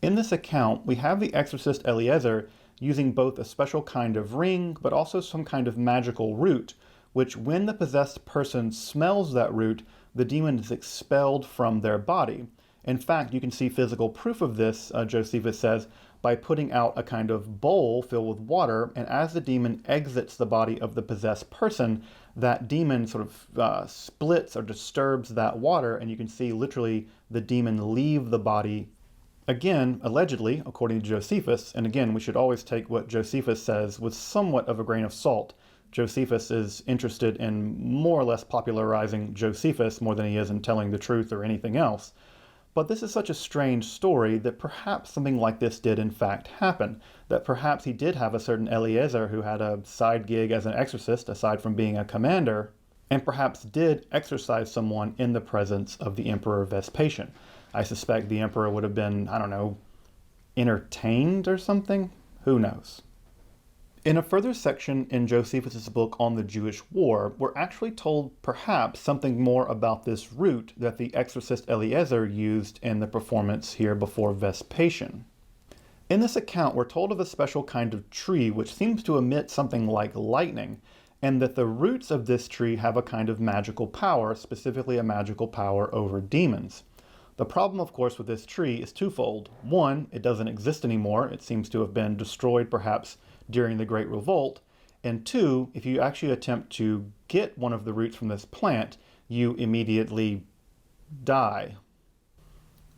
In this account, we have the exorcist Eliezer using both a special kind of ring, but also some kind of magical root, which when the possessed person smells that root, the demon is expelled from their body. In fact, you can see physical proof of this, Josephus says, by putting out a kind of bowl filled with water, and as the demon exits the body of the possessed person, that demon sort of splits or disturbs that water, and you can see literally the demon leave the body. Again, allegedly, according to Josephus, and again, we should always take what Josephus says with somewhat of a grain of salt. Josephus is interested in more or less popularizing Josephus more than he is in telling the truth or anything else. But this is such a strange story that perhaps something like this did in fact happen, that perhaps he did have a certain Eliezer who had a side gig as an exorcist aside from being a commander, and perhaps did exorcise someone in the presence of the Emperor Vespasian. I suspect the emperor would have been, I don't know, entertained or something? Who knows? In a further section in Josephus' book on the Jewish War, we're actually told perhaps something more about this root that the exorcist Eliezer used in the performance here before Vespasian. In this account, we're told of a special kind of tree which seems to emit something like lightning, and that the roots of this tree have a kind of magical power, specifically a magical power over demons. The problem, of course, with this tree is twofold. One, it doesn't exist anymore. It seems to have been destroyed perhaps during the Great Revolt. And two, if you actually attempt to get one of the roots from this plant, you immediately die.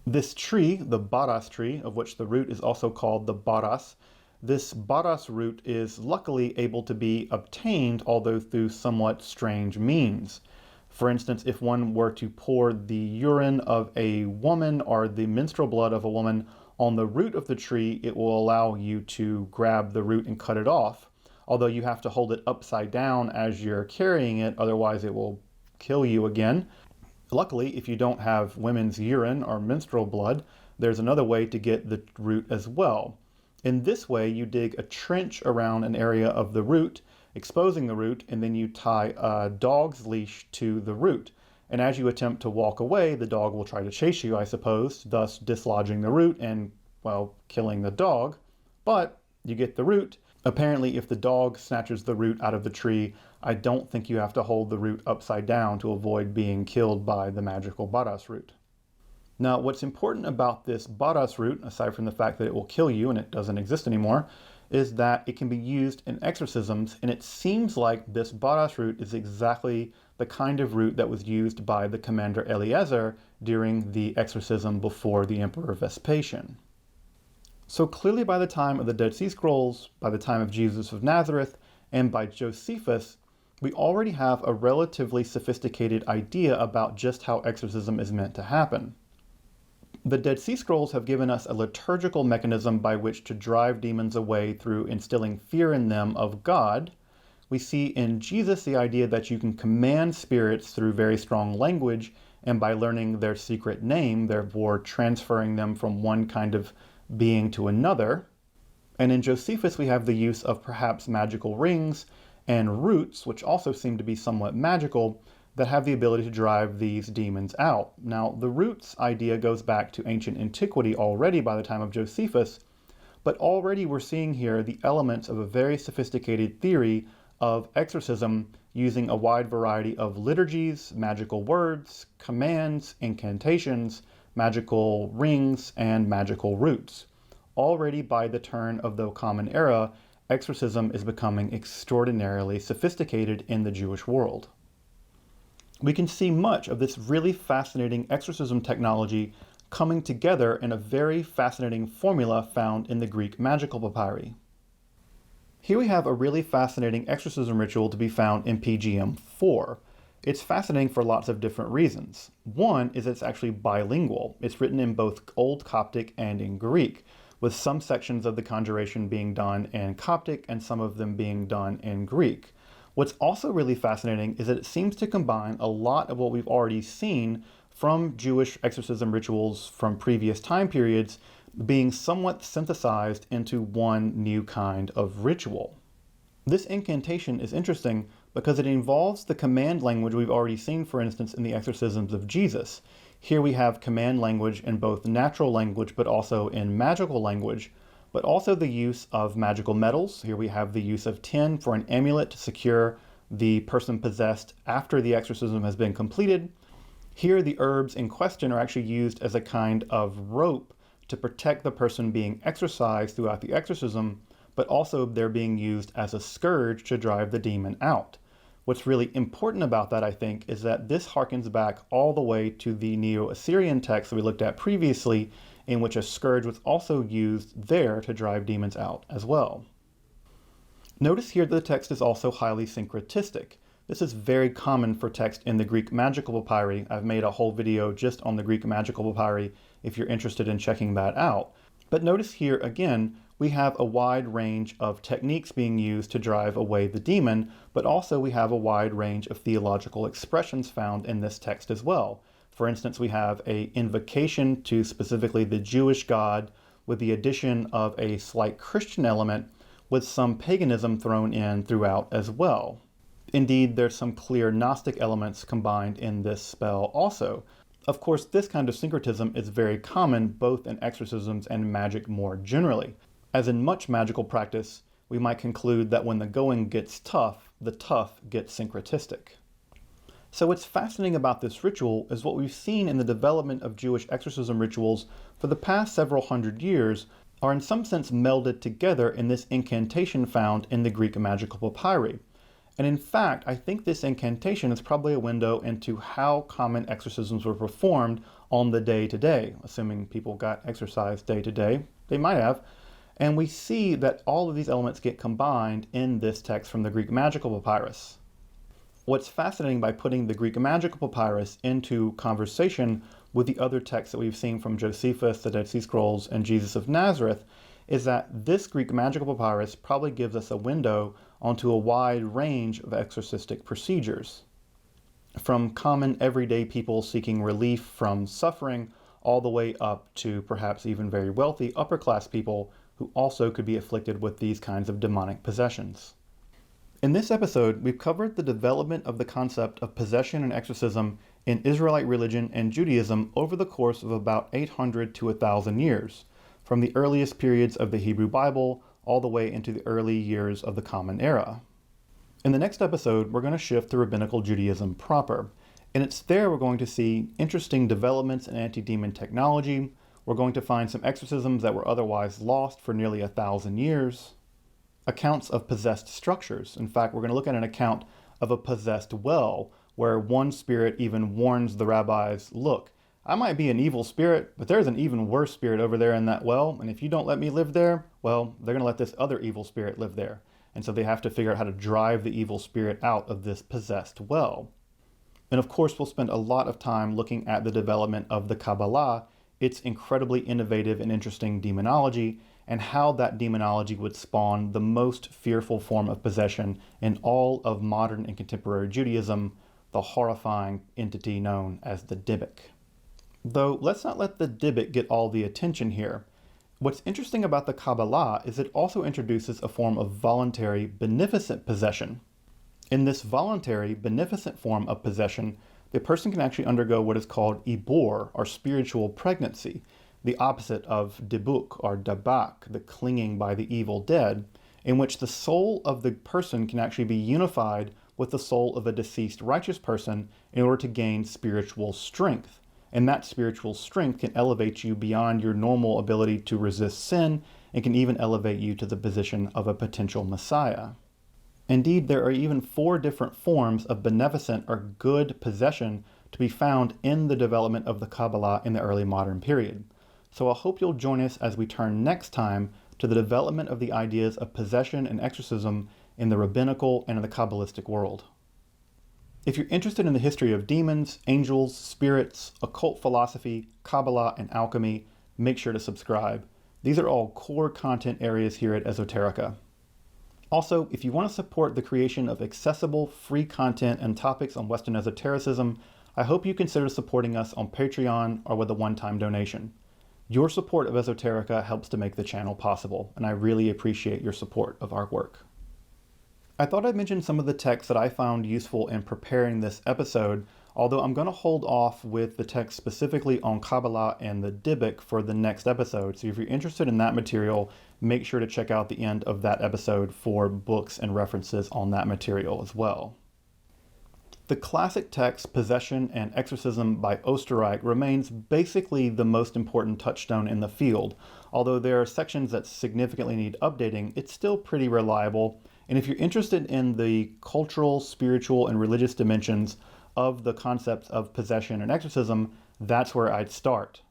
This tree, the baras tree, of which the root is also called the baras, this baras root is luckily able to be obtained, although through somewhat strange means. For instance, if one were to pour the urine of a woman or the menstrual blood of a woman on the root of the tree, it will allow you to grab the root and cut it off, although you have to hold it upside down as you're carrying it, otherwise it will kill you again. Luckily, if you don't have women's urine or menstrual blood, there's another way to get the root as well. In this way, you dig a trench around an area of the root, exposing the root, and then you tie a dog's leash to the root. And as you attempt to walk away, the dog will try to chase you, I suppose, thus dislodging the root and, well, killing the dog. But you get the root. Apparently, if the dog snatches the root out of the tree, I don't think you have to hold the root upside down to avoid being killed by the magical baras root. Now, what's important about this baras root, aside from the fact that it will kill you and it doesn't exist anymore, is that it can be used in exorcisms, and it seems like this baras root is exactly the kind of root that was used by the commander Eliezer during the exorcism before the Emperor Vespasian. So clearly by the time of the Dead Sea Scrolls, by the time of Jesus of Nazareth, and by Josephus, we already have a relatively sophisticated idea about just how exorcism is meant to happen. The Dead Sea Scrolls have given us a liturgical mechanism by which to drive demons away through instilling fear in them of God. We see in Jesus the idea that you can command spirits through very strong language and by learning their secret name, therefore transferring them from one kind of being to another. And in Josephus we have the use of perhaps magical rings and roots, which also seem to be somewhat magical, that have the ability to drive these demons out. Now, the roots idea goes back to ancient antiquity already by the time of Josephus, but already we're seeing here the elements of a very sophisticated theory of exorcism using a wide variety of liturgies, magical words, commands, incantations, magical rings, and magical roots. Already by the turn of the Common Era, exorcism is becoming extraordinarily sophisticated in the Jewish world. We can see much of this really fascinating exorcism technology coming together in a very fascinating formula found in the Greek magical papyri. Here we have a really fascinating exorcism ritual to be found in PGM 4. It's fascinating for lots of different reasons. One is it's actually bilingual. It's written in both Old Coptic and in Greek, with some sections of the conjuration being done in Coptic and some of them being done in Greek. What's also really fascinating is that it seems to combine a lot of what we've already seen from Jewish exorcism rituals from previous time periods being somewhat synthesized into one new kind of ritual. This incantation is interesting because it involves the command language we've already seen, for instance, in the exorcisms of Jesus. Here we have command language in both natural language but also in magical language, but also the use of magical metals. Here we have the use of tin for an amulet to secure the person possessed after the exorcism has been completed. Here the herbs in question are actually used as a kind of rope to protect the person being exorcised throughout the exorcism, but also they're being used as a scourge to drive the demon out. What's really important about that, I think, is that this harkens back all the way to the Neo-Assyrian text that we looked at previously, in which a scourge was also used there to drive demons out as well. Notice here that the text is also highly syncretistic. This is very common for text in the Greek magical papyri. I've made a whole video just on the Greek magical papyri if you're interested in checking that out. But notice here again, we have a wide range of techniques being used to drive away the demon, but also we have a wide range of theological expressions found in this text as well. For instance, we have an invocation to specifically the Jewish God with the addition of a slight Christian element with some paganism thrown in throughout as well. Indeed, there's some clear Gnostic elements combined in this spell also. Of course, this kind of syncretism is very common both in exorcisms and magic more generally. As in much magical practice, we might conclude that when the going gets tough, the tough gets syncretistic. So what's fascinating about this ritual is what we've seen in the development of Jewish exorcism rituals for the past several hundred years are in some sense melded together in this incantation found in the Greek magical papyri. And in fact, I think this incantation is probably a window into how common exorcisms were performed on the day-to-day, assuming people got exorcised day-to-day. They might have. And we see that all of these elements get combined in this text from the Greek magical papyrus. What's fascinating by putting the Greek magical papyrus into conversation with the other texts that we've seen from Josephus, the Dead Sea Scrolls, and Jesus of Nazareth is that this Greek magical papyrus probably gives us a window onto a wide range of exorcistic procedures. From common everyday people seeking relief from suffering all the way up to perhaps even very wealthy upper class people who also could be afflicted with these kinds of demonic possessions. In this episode, we've covered the development of the concept of possession and exorcism in Israelite religion and Judaism over the course of about 800 to 1,000 years, from the earliest periods of the Hebrew Bible all the way into the early years of the Common Era. In the next episode, we're going to shift to Rabbinical Judaism proper, and it's there we're going to see interesting developments in anti-demon technology. We're going to find some exorcisms that were otherwise lost for nearly 1,000 years, accounts of possessed structures. In fact, we're going to look at an account of a possessed well, where one spirit even warns the rabbis, look, I might be an evil spirit, but there's an even worse spirit over there in that well, and if you don't let me live there, well, they're going to let this other evil spirit live there. And so they have to figure out how to drive the evil spirit out of this possessed well. And of course, we'll spend a lot of time looking at the development of the Kabbalah, its incredibly innovative and interesting demonology, and how that demonology would spawn the most fearful form of possession in all of modern and contemporary Judaism, the horrifying entity known as the Dybbuk. Though let's not let the Dybbuk get all the attention here. What's interesting about the Kabbalah is it also introduces a form of voluntary beneficent possession. In this voluntary, beneficent form of possession, the person can actually undergo what is called ibor, or spiritual pregnancy, the opposite of debuk or dabak, the clinging by the evil dead, in which the soul of the person can actually be unified with the soul of a deceased righteous person in order to gain spiritual strength. And that spiritual strength can elevate you beyond your normal ability to resist sin and can even elevate you to the position of a potential Messiah. Indeed, there are even 4 different forms of beneficent or good possession to be found in the development of the Kabbalah in the early modern period. So I hope you'll join us as we turn next time to the development of the ideas of possession and exorcism in the rabbinical and in the Kabbalistic world. If you're interested in the history of demons, angels, spirits, occult philosophy, Kabbalah, and alchemy, make sure to subscribe. These are all core content areas here at Esoterica. Also, if you want to support the creation of accessible, free content and topics on Western esotericism, I hope you consider supporting us on Patreon or with a one-time donation. Your support of Esoterica helps to make the channel possible, and I really appreciate your support of our work. I thought I'd mention some of the texts that I found useful in preparing this episode, although I'm going to hold off with the text specifically on Kabbalah and the Dybbuk for the next episode. So if you're interested in that material, make sure to check out the end of that episode for books and references on that material as well. The classic text Possession and Exorcism by Oesterreich remains basically the most important touchstone in the field. Although there are sections that significantly need updating, it's still pretty reliable. And if you're interested in the cultural, spiritual, and religious dimensions of the concepts of possession and exorcism, that's where I'd start.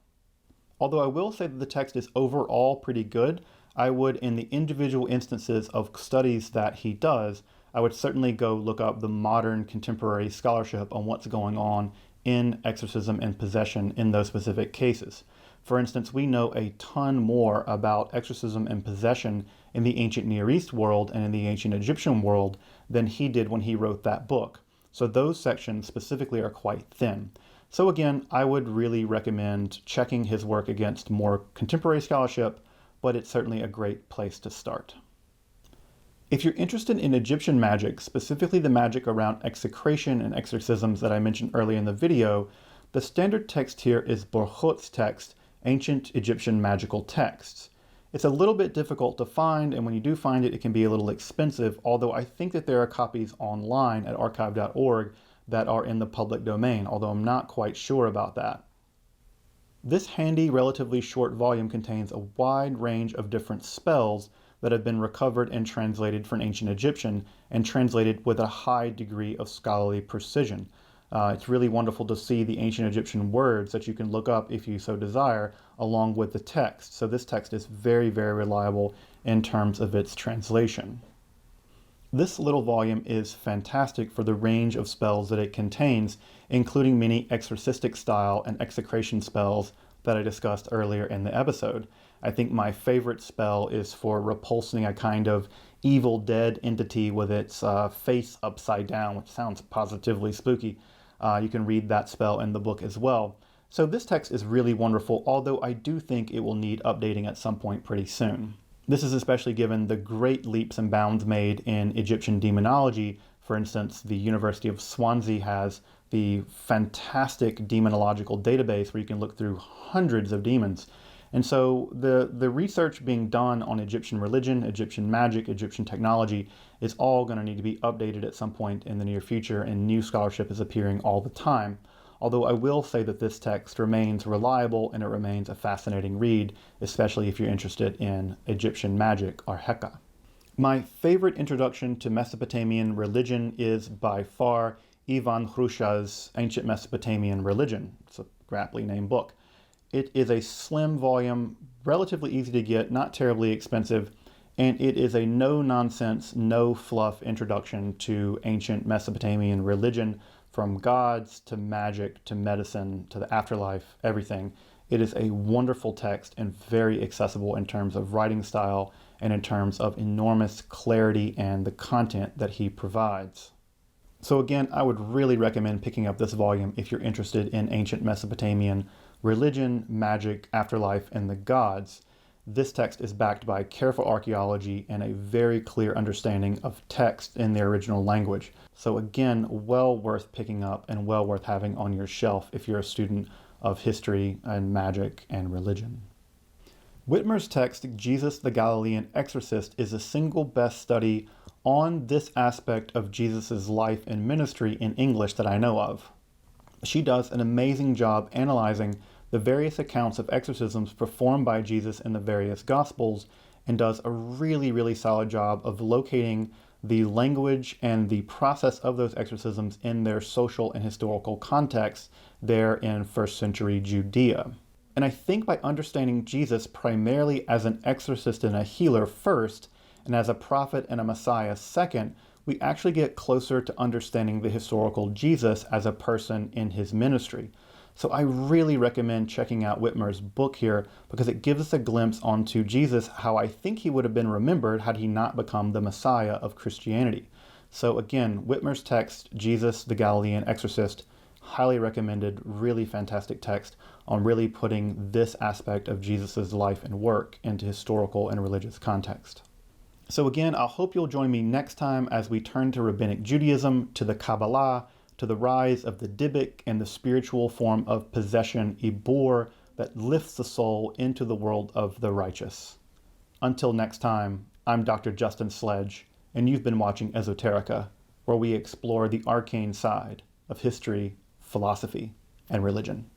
Although I will say that the text is overall pretty good, I would, in the individual instances of studies that he does, I would certainly go look up the modern contemporary scholarship on what's going on in exorcism and possession in those specific cases. For instance, we know a ton more about exorcism and possession in the ancient Near East world and in the ancient Egyptian world than he did when he wrote that book. So those sections specifically are quite thin. So again, I would really recommend checking his work against more contemporary scholarship, but it's certainly a great place to start. If you're interested in Egyptian magic, specifically the magic around execration and exorcisms that I mentioned earlier in the video, the standard text here is Borghouts text, Ancient Egyptian Magical Texts. It's a little bit difficult to find, and when you do find it, it can be a little expensive, although I think that there are copies online at archive.org that are in the public domain, although I'm not quite sure about that. This handy, relatively short volume contains a wide range of different spells that have been recovered and translated from ancient Egyptian and translated with a high degree of scholarly precision. It's really wonderful to see the ancient Egyptian words that you can look up if you so desire, along with the text. So this text is very, very reliable in terms of its translation. This little volume is fantastic for the range of spells that it contains, including many exorcistic style and execration spells that I discussed earlier in the episode. I think my favorite spell is for repulsing a kind of evil dead entity with its face upside down, which sounds positively spooky. You can read that spell in the book as well. So this text is really wonderful, although I do think it will need updating at some point pretty soon. This is especially given the great leaps and bounds made in Egyptian demonology. For instance, the University of Swansea has the fantastic demonological database where you can look through hundreds of demons. And so the research being done on Egyptian religion, Egyptian magic, Egyptian technology is all going to need to be updated at some point in the near future, and new scholarship is appearing all the time. Although I will say that this text remains reliable and it remains a fascinating read, especially if you're interested in Egyptian magic or Heka. My favorite introduction to Mesopotamian religion is by far Ivan Hrusa's Ancient Mesopotamian Religion. It's a aptly named book. It is a slim volume, relatively easy to get, not terribly expensive, and it is a no-nonsense, no-fluff introduction to ancient Mesopotamian religion, from gods to magic to medicine to the afterlife, everything. It is a wonderful text and very accessible in terms of writing style and in terms of enormous clarity and the content that he provides. So again, I would really recommend picking up this volume if you're interested in ancient Mesopotamian religion, magic, afterlife, and the gods. this text is backed by careful archaeology and a very clear understanding of text in the original language. So again, well worth picking up and well worth having on your shelf if you're a student of history and magic and religion. Whitmer's text, Jesus the Galilean Exorcist, is the single best study on this aspect of Jesus' life and ministry in English that I know of. She does an amazing job analyzing the various accounts of exorcisms performed by Jesus in the various Gospels, and does a really, really solid job of locating the language and the process of those exorcisms in their social and historical context there in first century Judea. And I think by understanding Jesus primarily as an exorcist and a healer first, and as a prophet and a Messiah second, we actually get closer to understanding the historical Jesus as a person in his ministry. So I really recommend checking out Whitmer's book here, because it gives us a glimpse onto Jesus, how I think he would have been remembered had he not become the Messiah of Christianity. So again, Whitmer's text, Jesus the Galilean Exorcist, highly recommended, really fantastic text on really putting this aspect of Jesus' life and work into historical and religious context. So again, I hope you'll join me next time as we turn to Rabbinic Judaism, to the Kabbalah, to the rise of the Dybbuk and the spiritual form of possession, Ibor, that lifts the soul into the world of the righteous. Until next time, I'm Dr. Justin Sledge, and you've been watching Esoterica, where we explore the arcane side of history, philosophy, and religion.